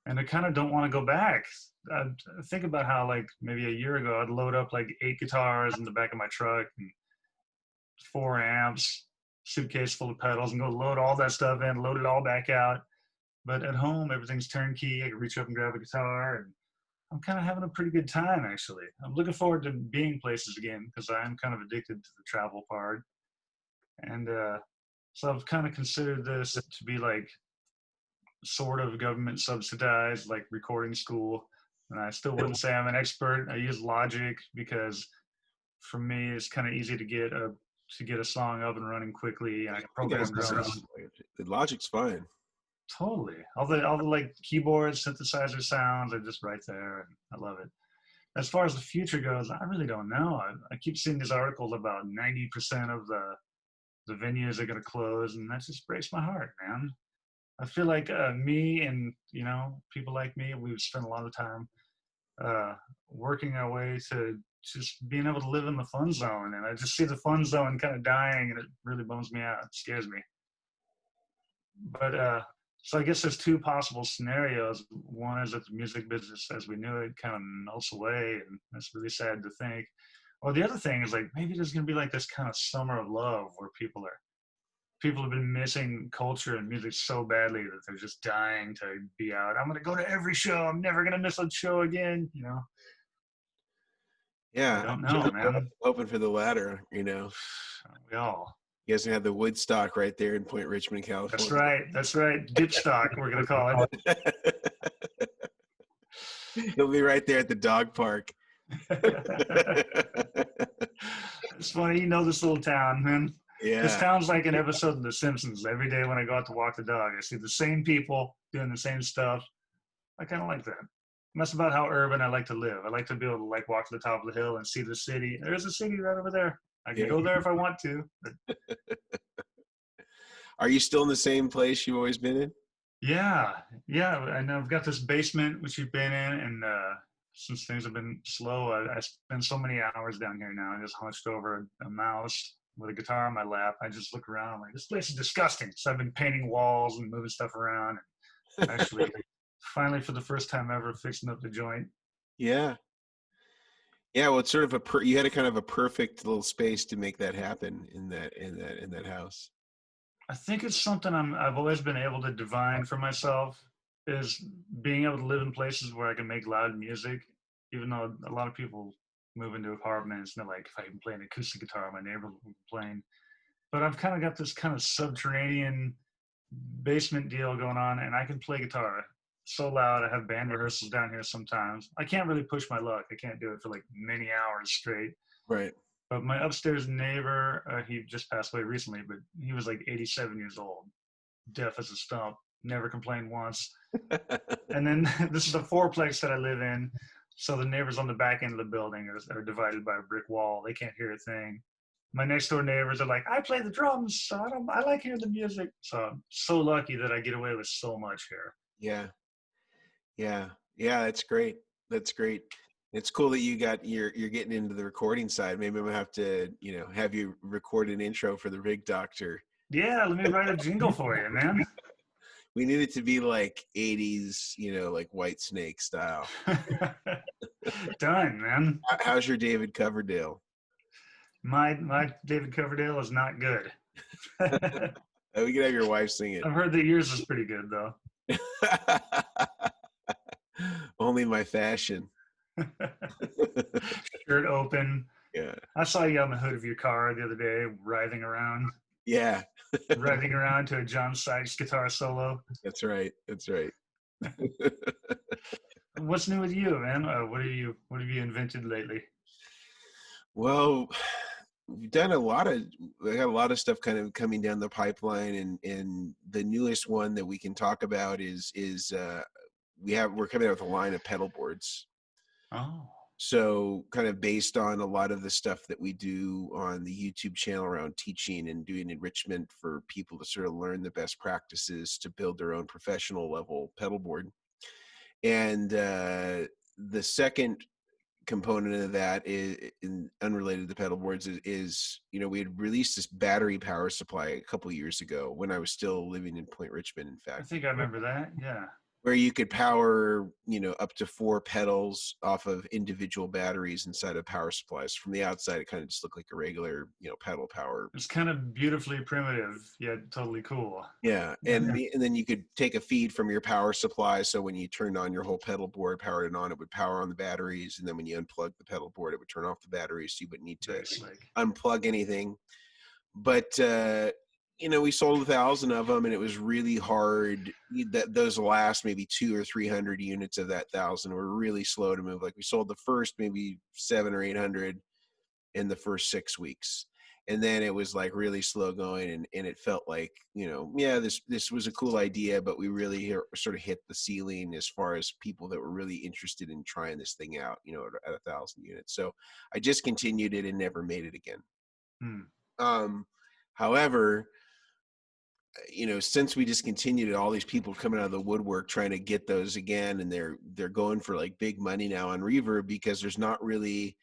And I kind of don't want to go back. I think about how, like, maybe a year ago, I'd load up like 8 guitars in the back of my truck and 4 amps, suitcase full of pedals, and go load all that stuff in, load it all back out. But at home, everything's turnkey. I can reach up and grab a guitar, and I'm kind of having a pretty good time, actually. I'm looking forward to being places again, because I am kind of addicted to the travel part. And so I've kind of considered this to be like sort of government subsidized, like recording school. And I still wouldn't say I'm an expert. I use Logic because for me, it's kind of easy to get a song up and running quickly. And I can program drums. The Logic's fine. Totally. All the like keyboards, synthesizer sounds are just right there, and I love it. As far as the future goes, I really don't know. I keep seeing these articles about 90% of the venues are going to close, and that just breaks my heart, man. I feel like me and people like me, we've spent a lot of time working our way to just being able to live in the fun zone, and I just see the fun zone kind of dying, and it really bums me out. It scares me. But so I guess there's 2 possible scenarios. One is that the music business as we knew it kind of melts away, and that's really sad to think. Or the other thing is like maybe there's going to be like this kind of summer of love where people have been missing culture and music so badly that they're just dying to be out. I'm going to go to every show. I'm never going to miss a show again, Yeah. I don't know, man. Hoping for the latter, We all. You guys have the Woodstock right there in Point Richmond, California. That's right. Dipstock, we're going to call it. He'll be right there at the dog park. It's funny, this little town, man. Yeah. This town's like an episode of The Simpsons. Every day when I go out to walk the dog, I see the same people doing the same stuff. I kind of like that. That's about how urban I like to live. I like to be able to like walk to the top of the hill and see the city. There's a city right over there. I can Yeah. go there if I want to. But Are you still in the same place you've always been in? yeah, yeah. And I've got this basement which you've been in, and since things have been slow, I spend so many hours down here now. I just hunched over a mouse with a guitar on my lap. I just look around I'm like, this place is disgusting. So I've been painting walls and moving stuff around. And actually, finally, for the first time ever, fixing up the joint. Yeah. Yeah, well, it's sort of you had a kind of a perfect little space to make that happen in that house. I think it's something I've always been able to divine for myself is being able to live in places where I can make loud music, even though a lot of people move into apartments and they're like, if I can play an acoustic guitar, my neighbor will complain. But I've kind of got this kind of subterranean basement deal going on, and I can play guitar so loud. I have band rehearsals down here sometimes. I can't really push my luck. I can't do it for like many hours straight. Right. But my upstairs neighbor, he just passed away recently, but he was like 87 years old, deaf as a stump, never complained once. And then this is a fourplex that I live in. So the neighbors on the back end of the building are divided by a brick wall. They can't hear a thing. My next door neighbors are like, I play the drums, so I like hearing the music. So I'm so lucky that I get away with so much here. Yeah. Yeah. Yeah, that's great. That's great. It's cool that you're getting into the recording side. Maybe I'm gonna have to, have you record an intro for the Rig Doctor. Yeah, let me write a jingle for you, man. We need it to be like 80s, like White Snake style. Done, man. How's your David Coverdale? My David Coverdale is not good. We could have your wife sing it. I've heard that yours is pretty good though. Only my fashion. Shirt open. Yeah. I saw you on the hood of your car the other day, writhing around. Yeah. Writhing around to a John Sykes guitar solo. That's right. That's right. What's new with you, man? What have you invented lately? Well, we've done we got a lot of stuff kind of coming down the pipeline, and the newest one that we can talk about is we're coming out with a line of pedal boards. Oh. So kind of based on a lot of the stuff that we do on the YouTube channel around teaching and doing enrichment for people to sort of learn the best practices to build their own professional level pedal board. And the second component of that is unrelated to pedal boards is we had released this battery power supply a couple of years ago when I was still living in Point Richmond, in fact. I think I remember that. Yeah. Where you could power, up to 4 pedals off of individual batteries inside of power supplies. From the outside, it kind of just looked like a regular, pedal power. It's kind of beautifully primitive, yet totally cool. Yeah, and then you could take a feed from your power supply. So when you turned on your whole pedal board, powered it on, it would power on the batteries. And then when you unplug the pedal board, it would turn off the batteries. So you wouldn't need to unplug anything. But we sold 1,000 of them, and it was really hard. Those last maybe 200 or 300 units of that 1,000 were really slow to move. Like we sold the first maybe 700 or 800 in the first 6 weeks, and then it was like really slow going, and it felt like this was a cool idea, but we really sort of hit the ceiling as far as people that were really interested in trying this thing out, at 1,000 units. So I just continued it and never made it again. However, since we discontinued it, all these people coming out of the woodwork trying to get those again, and they're going for like big money now on Reverb, because there's not really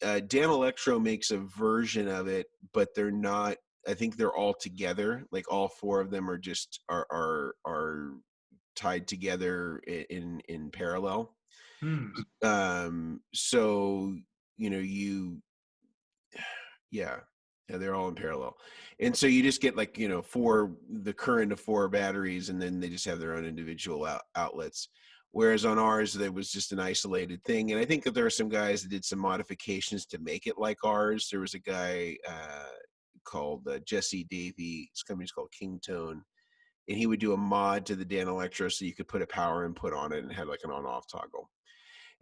Dan Electro makes a version of it, but they're not. I think they're all together. Like all 4 of them are just are tied together in parallel. So they're all in parallel. And so you just get like, the current of 4 batteries, and then they just have their own individual outlets. Whereas on ours, there was just an isolated thing. And I think that there are some guys that did some modifications to make it like ours. There was a guy called Jesse Davey. His company's called Kingtone. And he would do a mod to the Dan Electro so you could put a power input on it and had like an on-off toggle.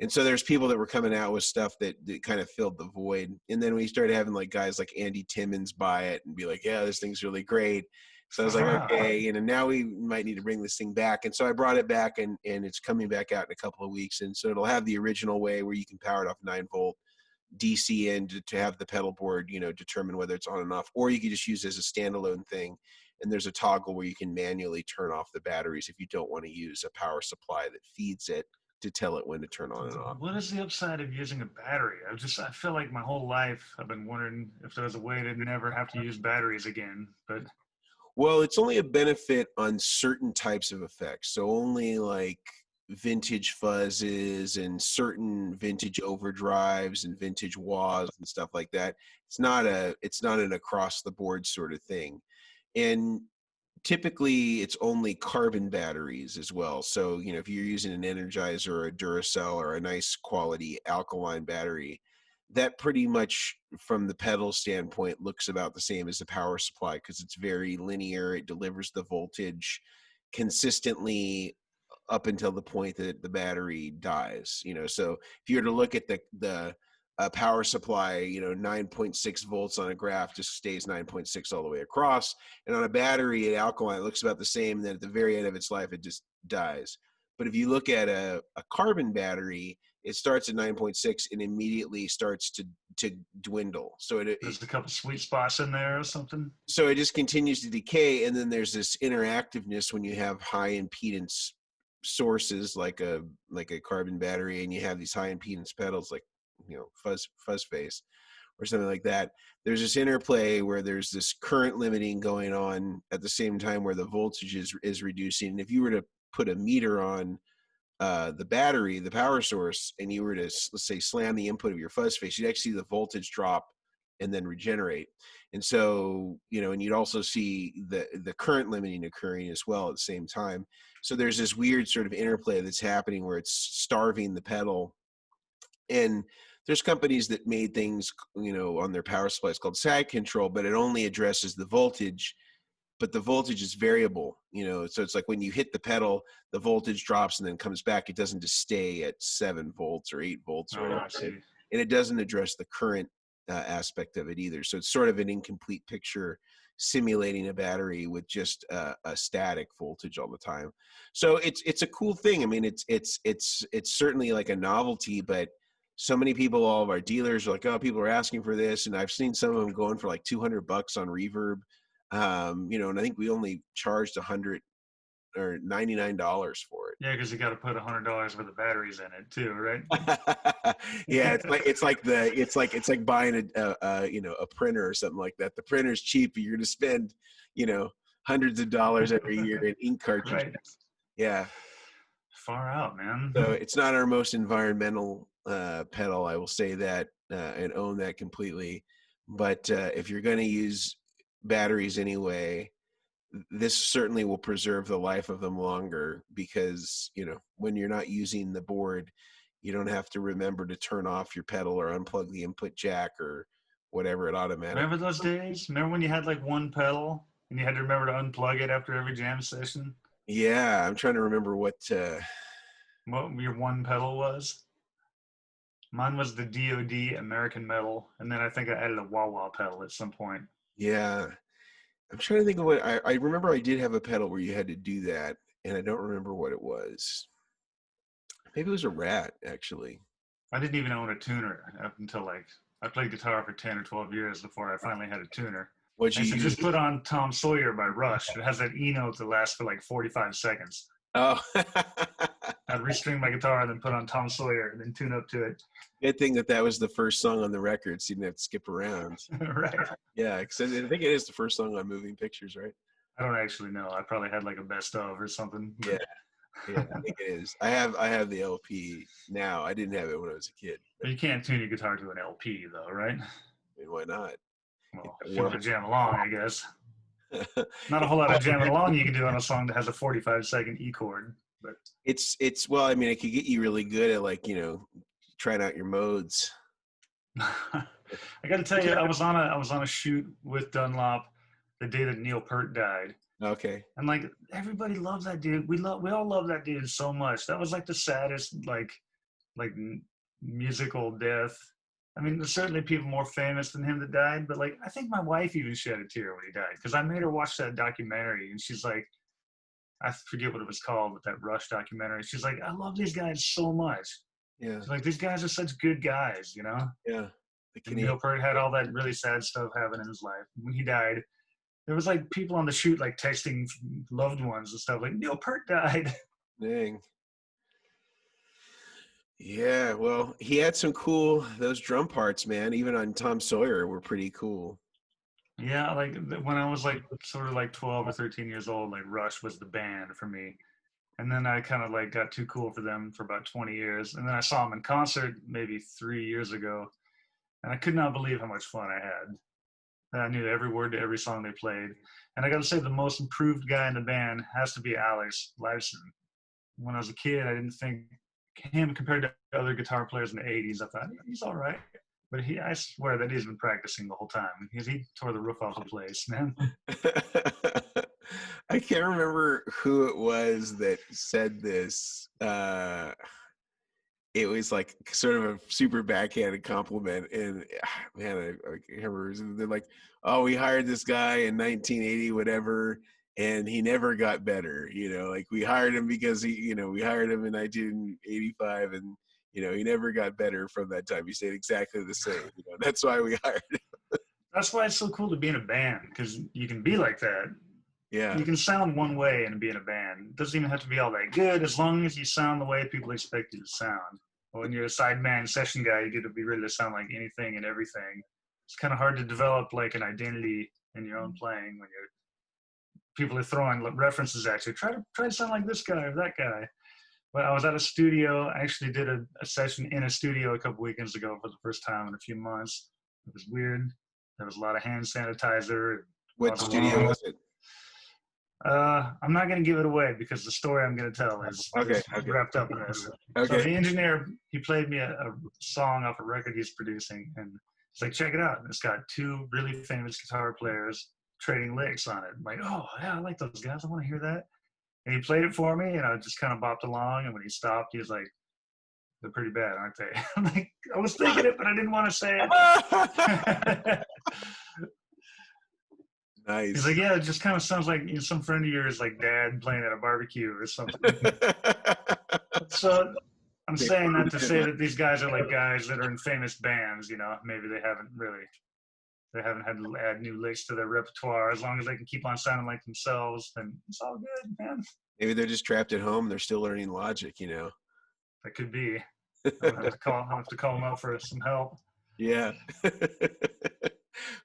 And so there's people that were coming out with stuff that kind of filled the void. And then we started having like guys like Andy Timmons buy it and be like, yeah, this thing's really great. So I was like, okay, now we might need to bring this thing back. And so I brought it back, and it's coming back out in a couple of weeks. And so it'll have the original way where you can power it off 9-volt DC in to have the pedal board, determine whether it's on and off, or you can just use it as a standalone thing. And there's a toggle where you can manually turn off the batteries if you don't want to use a power supply that feeds it to tell it when to turn on and off. What is the upside of using a battery? I feel like my whole life I've been wondering if there's a way to never have to use batteries again. But well, it's only a benefit on certain types of effects. So only like vintage fuzzes and certain vintage overdrives and vintage wahs and stuff like that. It's not an across the board sort of thing. And typically it's only carbon batteries as well. So, if you're using an Energizer or a Duracell or a nice quality alkaline battery, that pretty much from the pedal standpoint looks about the same as the power supply, because it's very linear. It delivers the voltage consistently up until the point that the battery dies. So if you were to look at the power supply, 9.6 volts on a graph just stays 9.6 all the way across. And on a battery at alkaline, it looks about the same. And then at the very end of its life, it just dies. But if you look at a carbon battery, it starts at 9.6 and immediately starts to dwindle. So there's a couple sweet spots in there or something. So it just continues to decay. And then there's this interactiveness when you have high impedance sources like a carbon battery, and you have these high impedance pedals like fuzz face or something like that. There's this interplay where there's this current limiting going on at the same time where the voltage is reducing. And if you were to put a meter on the battery, the power source, and you were to, let's say, slam the input of your fuzz face, you'd actually see the voltage drop and then regenerate. And so, and you'd also see the current limiting occurring as well at the same time. So there's this weird sort of interplay that's happening where it's starving the pedal. And there's companies that made things, on their power supplies called sag control, but it only addresses the voltage, but the voltage is variable, so it's like when you hit the pedal, the voltage drops and then comes back. It doesn't just stay at 7 volts or 8 volts or whatever. And it doesn't address the current aspect of it either. So it's sort of an incomplete picture simulating a battery with just a static voltage all the time. So it's a cool thing. I mean, it's certainly like a novelty, but so many people, all of our dealers are like, oh, people are asking for this. And I've seen some of them going for like $200 on Reverb. And I think we only charged $100 or $99 for it. Yeah, because you got to put $100 worth of batteries in it too, right? Yeah, it's like buying a printer or something like that. The printer's cheap, but you're going to spend hundreds of dollars every year in ink cartridges. Right. Yeah, far out, man. So it's not our most environmental pedal, I will say that, and own that completely. But if you're going to use batteries anyway, this certainly will preserve the life of them longer, because when you're not using the board, you don't have to remember to turn off your pedal or unplug the input jack or whatever. It automatically. Remember those days? Remember when you had like one pedal and you had to remember to unplug it after every jam session? Yeah, I'm trying to remember what your one pedal was. Mine was the DoD American Metal, and then I think I added a wah-wah pedal at some point. Yeah. I'm trying to think of what I remember. I did have a pedal where you had to do that, and I don't remember what it was. Maybe it was a Rat, actually. I didn't even own a tuner up until I played guitar for 10 or 12 years before I finally had a tuner. What'd you just put on Tom Sawyer by Rush. It has that E note that lasts for like 45 seconds. Oh. I'd restring my guitar and then put on Tom Sawyer and then tune up to it. Good thing that was the first song on the record, so you didn't have to skip around. Right. Yeah, because I think it is the first song on Moving Pictures, right? I don't actually know. I probably had like a best of or something. Yeah, I think it is. I have the LP now. I didn't have it when I was a kid. But you can't tune your guitar to an LP, though, right? I mean, why not? Well, if you want to jam along, I guess. Not a whole lot of jamming along you can do on a song that has a 45-second E chord. But it's well, I mean, it could get you really good at trying out your modes. I got to tell you, I was on a shoot with Dunlop the day that Neil Peart died. Okay. And like everybody loves that dude. We all love that dude so much. That was like the saddest like musical death I mean, there's certainly people more famous than him that died, but like, I think my wife even shed a tear when he died because I made her watch that documentary, and she's like, I forget what it was called, with that Rush documentary. She's like, I love these guys so much. Yeah. She's like, these guys are such good guys, you know? Yeah. The And Canadian. Neil Peart had all that really sad stuff happen in his life. When he died, there was like people on the shoot like texting loved ones and stuff like, Neil Peart died. Dang. Yeah, well, he had some cool, those drum parts, man, even on Tom Sawyer were pretty cool. Yeah, like when I was like sort of like 12 or 13 years old, like Rush was the band for me. And then I kind of like got too cool for them for about 20 years. And then I saw them in concert maybe 3 years ago. And I could not believe how much fun I had. And I knew every word to every song they played. And I got to say, the most improved guy in the band has to be Alex Lifeson. When I was a kid, I didn't think him compared to other guitar players in the 80s. I thought, he's all right. But I swear that he's been practicing the whole time because he tore the roof off the place, man. I can't remember who it was that said this. It was like sort of a super backhanded compliment, and man, I can't remember. They're like, "Oh, we hired this guy in 1980, whatever, and he never got better." Like we hired him because we hired him in 1985, and he never got better from that time. He stayed exactly the same. That's why we hired him. That's why it's so cool to be in a band because you can be like that. Yeah. You can sound one way and be in a band. It doesn't even have to be all that good as long as you sound the way people expect you to sound. But when you're a sideman session guy, you get to be ready to sound like anything and everything. It's kind of hard to develop like an identity in your own playing when people are throwing references at you. Try to sound like this guy or that guy. But I was at a studio. I actually did a session in a studio a couple weekends ago for the first time in a few months. It was weird. There was a lot of hand sanitizer. What studio was it? I'm not going to give it away because the story I'm going to tell is wrapped up in this. Okay. So the engineer, he played me a song off a record he's producing, and he's like, check it out. And it's got two really famous guitar players trading licks on it. I'm like, oh, yeah, I like those guys. I want to hear that. And he played it for me, and I just kind of bopped along. And when he stopped, he was like, they're pretty bad, aren't they? I'm like, I was thinking it, but I didn't want to say it. Nice. He's like, yeah, it just kind of sounds like some friend of yours, like dad playing at a barbecue or something. So I'm saying that to say that these guys are like guys that are in famous bands, maybe they haven't had to add new licks to their repertoire. As long as they can keep on sounding like themselves, then it's all good, man. Maybe they're just trapped at home. They're still learning Logic, That could be. I'll have to call them out for some help. Yeah.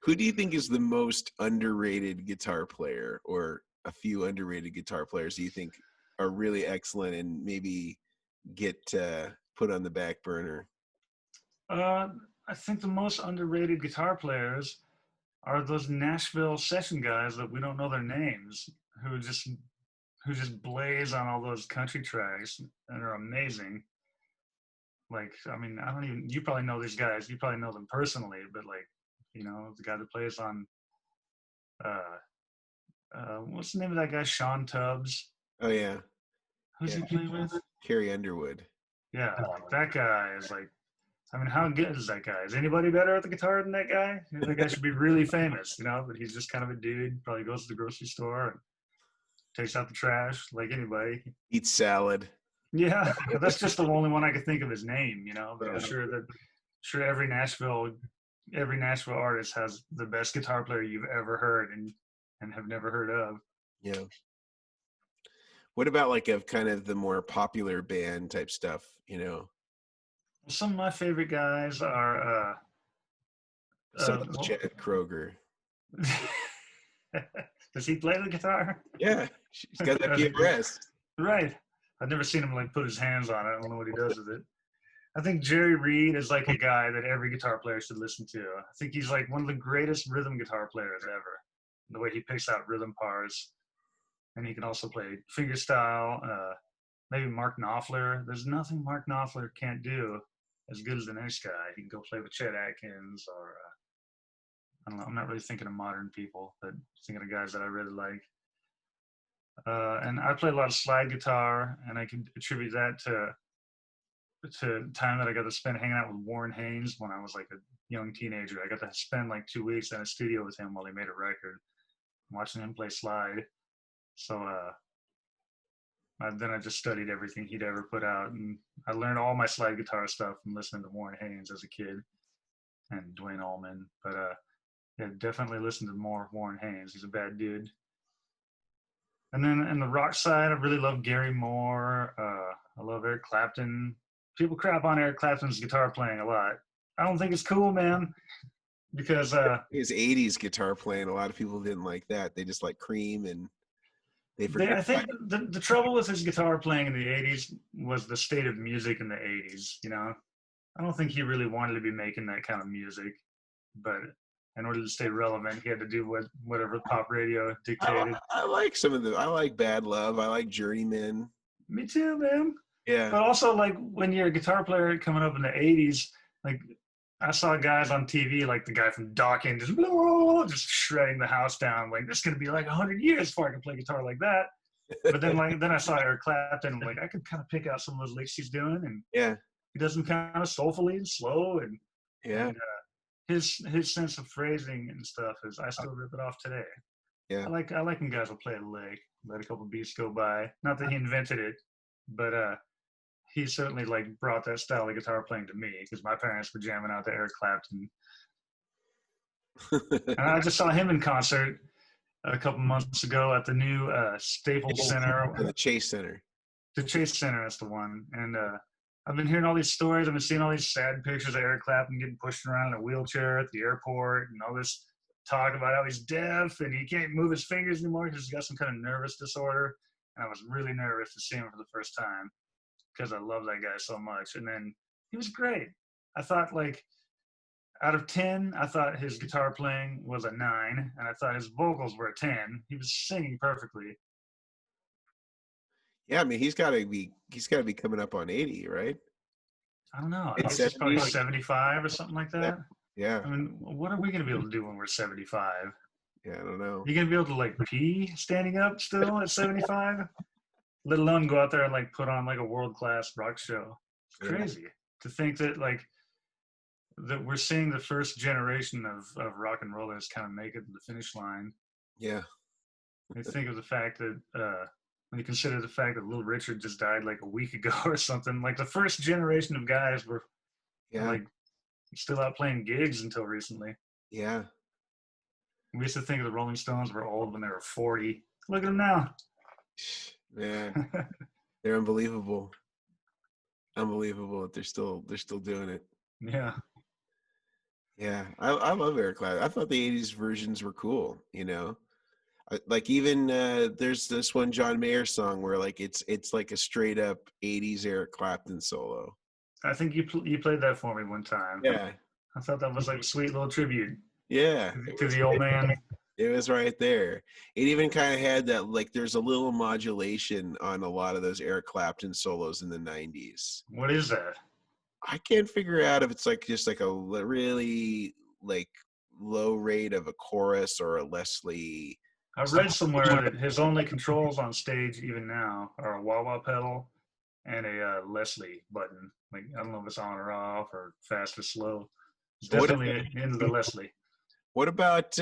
Who do you think is the most underrated guitar player, or a few underrated guitar players do you think are really excellent and maybe get put on the back burner? I think the most underrated guitar players are those Nashville session guys that we don't know their names, who just blaze on all those country tracks and are amazing. Like, I mean, you probably know these guys. You probably know them personally, but like, the guy that plays on, what's the name of that guy? Sean Tubbs. Oh yeah. Who's he play with? Carrie Underwood. Yeah, like that guy is like, I mean, how good is that guy? Is anybody better at the guitar than that guy? That guy should be really famous, but he's just kind of a dude. Probably goes to the grocery store and takes out the trash like anybody. Eats salad. Yeah, that's just the only one I could think of his name, But I'm sure every Nashville artist has the best guitar player you've ever heard and have never heard of. Yeah. What about like a kind of the more popular band type stuff, Some of my favorite guys are Chad Kroeger. Does he play the guitar? Yeah, he's got that PRS. Right. I've never seen him like put his hands on it. I don't know what he does with it. I think Jerry Reed is like a guy that every guitar player should listen to. I think he's like one of the greatest rhythm guitar players ever. The way he picks out rhythm parts, and he can also play fingerstyle. Maybe Mark Knopfler. There's nothing Mark Knopfler can't do as good as the next guy. He can go play with Chet Atkins, or I don't know. I'm not really thinking of modern people, but thinking of guys that I really like. And I play a lot of slide guitar, and I can attribute that to time that I got to spend hanging out with Warren Haynes when I was like a young teenager. I got to spend like 2 weeks in a studio with him while he made a record, watching him play slide. So then I just studied everything he'd ever put out, and I learned all my slide guitar stuff from listening to Warren Haynes as a kid and Dwayne Allman. But yeah, definitely listen to more Warren Haynes. He's a bad dude. And then in the rock side, I really love Gary Moore. I love Eric Clapton. People crap on Eric Clapton's guitar playing a lot. I don't think it's cool, man, because his 80s guitar playing, a lot of people didn't like that. They just like Cream, and I think the trouble with his guitar playing in the 80s was the state of music in the 80s, you know? I don't think he really wanted to be making that kind of music, but in order to stay relevant, he had to do whatever pop radio dictated. I like I like Bad Love. I like Journeyman. Me too, man. Yeah. But also, like, when you're a guitar player coming up in the 80s, like, I saw guys on TV, like the guy from Dawkins, just shredding the house down. Like, this is going to be like 100 years before I can play guitar like that. But then, then I saw Eric Clapton, and like, I could kind of pick out some of those licks he's doing, and yeah, he does them kind of soulfully and slow, and yeah, and, his sense of phrasing and stuff is, I still rip it off today. Yeah, I like when guys will play a lick, let a couple beats go by. Not that he invented it, but he certainly like brought that style of guitar playing to me, because my parents were jamming out to Eric Clapton. And I just saw him in concert a couple months ago at the new Staples Center. The Chase Center. The Chase Center, that's the one. And I've been hearing all these stories. I've been seeing all these sad pictures of Eric Clapton getting pushed around in a wheelchair at the airport, and all this talk about how he's deaf and he can't move his fingers anymore because he's got some kind of nervous disorder. And I was really nervous to see him for the first time, because I love that guy so much. And then he was great. I thought, like, out of 10, I thought his guitar playing was a 9, and I thought his vocals were a 10. He was singing perfectly. Yeah, I mean, he's got to be coming up on 80, right? I don't know. I guess he's probably 75 or something like that. Yeah. I mean, what are we going to be able to do when we're 75? Yeah, I don't know. You going to be able to, like, pee standing up still at 75? Let alone go out there and, like, put on, like, a world-class rock show. It's crazy to think that, like, that we're seeing the first generation of rock and rollers kind of make it to the finish line. Yeah. I think of the fact that when you consider the fact that Little Richard just died like a week ago or something, like the first generation of guys were like still out playing gigs until recently. Yeah. We used to think the Rolling Stones were old when they were 40. Look at them now. Man, they're unbelievable. Unbelievable that they're still doing it. Yeah. Yeah, I love Eric Clapton. I thought the 80s versions were cool, you know? Like, even there's this one John Mayer song where, like, it's like a straight up 80s Eric Clapton solo. I think you played that for me one time. Yeah. I thought that was like a sweet little tribute. Yeah. To the old man. It was right there. It even kind of had that, like, there's a little modulation on a lot of those Eric Clapton solos in the 90s. What is that? I can't figure out if it's like just like a really like low rate of a chorus or a Leslie. I read somewhere that his only controls on stage even now are a wah-wah pedal and a Leslie button. Like, I don't know if it's on or off or fast or slow. It's definitely into the Leslie. What about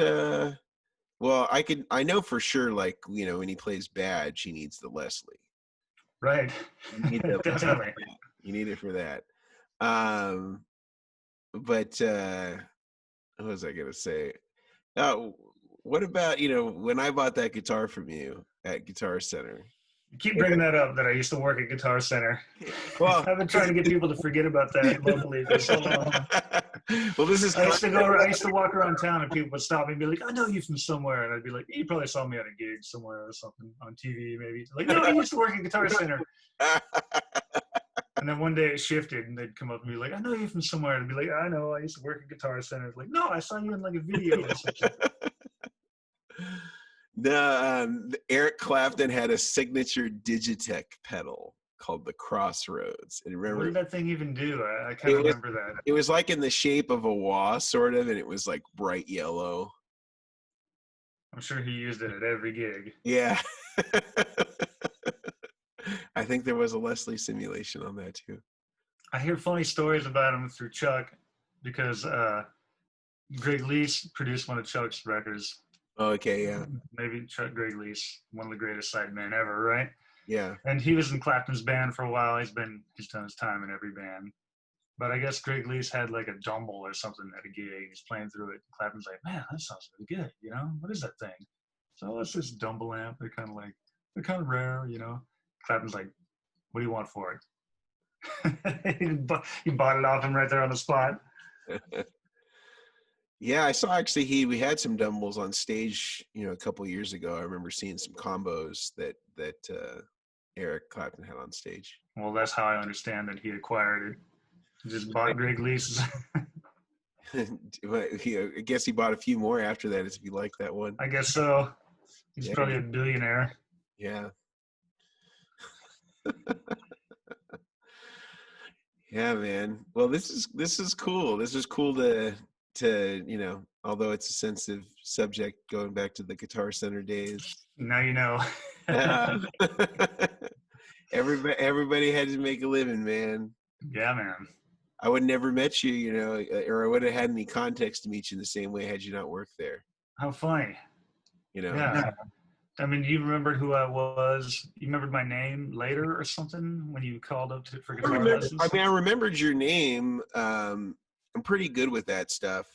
well, I know for sure, like, you know, when he plays Badge, he needs the Leslie. Right. Definitely. You need it for that. But what was I gonna say? What about, you know, when I bought that guitar from you at Guitar Center? You keep bringing that up, that I used to work at Guitar Center. Well, I've been trying to get people to forget about that locally for so long. Well, this is. I used to walk around town and people would stop me and be like, "I know you from somewhere," and I'd be like, "You probably saw me at a gig somewhere or something on TV, maybe." Like, "No, I used to work at Guitar Center." And then one day it shifted, and they'd come up and be like, "I know you from somewhere," and I'd be like, "I know, I used to work at Guitar Center." It's like, "No, I saw you in like a video or something." Eric Clapton had a signature Digitech pedal called the Crossroads. And remember, what did that thing even do? I kind of remember that. It was like in the shape of a wah, sort of, and it was like bright yellow. I'm sure he used it at every gig. Yeah. I think there was a Leslie simulation on that too. I hear funny stories about him through Chuck because Greg Lease produced one of Chuck's records. Okay, yeah, Maybe Greg Lease, one of the greatest sidemen ever, right? yeah. And he was in Clapton's band for a while. He's done his time in every band. But I guess Greg Lease had like a Dumble or something at a gig. He's playing through it. Clapton's like, man, that sounds really good. You know, what is that thing? So it's this Dumble amp. They're kind of rare, you know. Clapton's like, what do you want for it? He bought it off him right there on the spot. Yeah, I saw actually we had some Dumbles on stage, a couple of years ago. I remember seeing some combos that Eric Clapton had on stage. Well, that's how I understand that he acquired it. He just bought Greg Lease's. I guess he bought a few more after that, if you like that one. I guess so. He's probably a billionaire. Yeah. Yeah, man. Well, this is cool. This is cool to although it's a sensitive subject, going back to the Guitar Center days. Now you know. Everybody had to make a living, man. Yeah, man. I would never met you, or I would have had any context to meet you in the same way had you not worked there. How funny. Yeah. I mean, you remembered who I was. You remembered my name later or something when you called up for guitar lessons? I remembered your name. I'm pretty good with that stuff.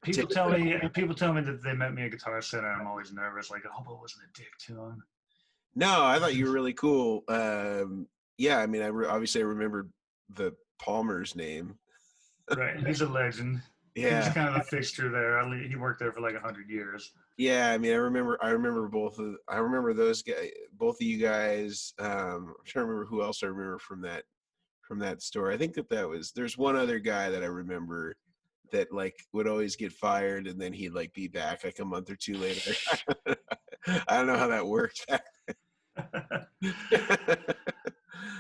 People tell me that they met me at Guitar Center. I'm always nervous, like, I hope I wasn't a dick to them. No, I thought you were really cool. Yeah, I mean, obviously I remembered the Palmer's name. Right, he's a legend. Yeah, he's kind of a fixture there. He worked there for like 100 years. Yeah, I mean, I remember those guys, both of you guys. I'm trying to remember who else I remember from that store. I think there's one other guy that I remember that like would always get fired and then he'd like be back like a month or two later. I don't know how that worked back then.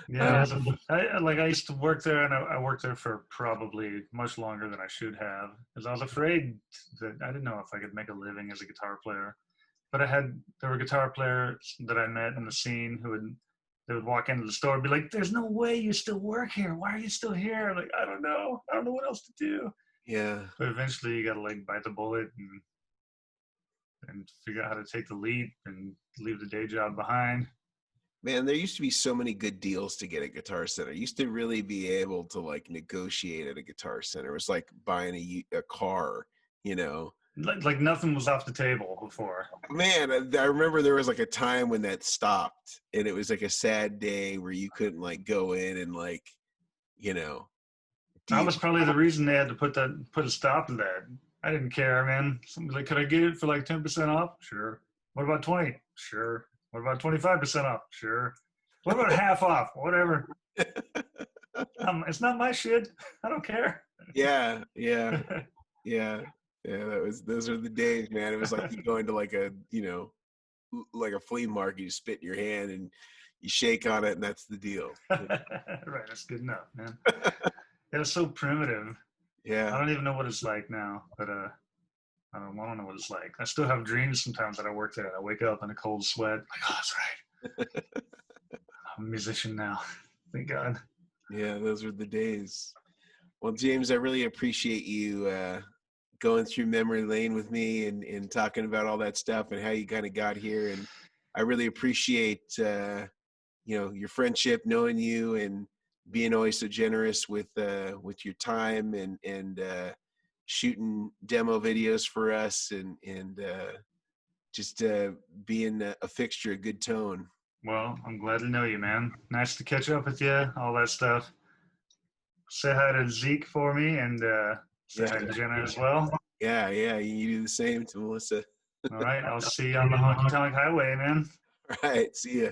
Yeah, I used to work there, and I worked there for probably much longer than I should have, because I was afraid that I didn't know if I could make a living as a guitar player. But there were guitar players that I met in the scene they would walk into the store and be like, "There's no way you still work here. Why are you still here?" Like, I don't know what else to do. Yeah. But eventually, you got to like bite the bullet and figure out how to take the leap and leave the day job behind. Man, there used to be so many good deals to get at Guitar Center. You used to really be able to like negotiate at a Guitar Center. It was like buying a car, Like nothing was off the table before. Man, I remember there was like a time when that stopped, and it was like a sad day where you couldn't like go in and like, That was probably the reason they had to put a stop to that. I didn't care, man. Somebody's like, could I get it for like 10% off? Sure. What about 20? Sure. What about 25% off? Sure. What about half off? Whatever. It's not my shit. I don't care. Yeah. Those are the days, man. It was like you going to like like a flea market. You spit in your hand and you shake on it, and that's the deal. Right. That's good enough, man. It was so primitive. Yeah. I don't even know what it's like now, but I don't know what it's like. I still have dreams sometimes that I work there. I wake up in a cold sweat. Like, oh, that's right. I'm a musician now. Thank God. Yeah, those were the days. Well, James, I really appreciate you going through memory lane with me and talking about all that stuff and how you kind of got here. And I really appreciate, your friendship, knowing you, and being always so generous with your time and shooting demo videos for us and just being a fixture, a good tone. Well, I'm glad to know you, man. Nice to catch up with you, all that stuff. Say hi to Zeke for me, and say hi to Jenna as well. Yeah, you do the same to Melissa. All right, I'll see you on the Honky Tonk Highway, man. All right, see ya.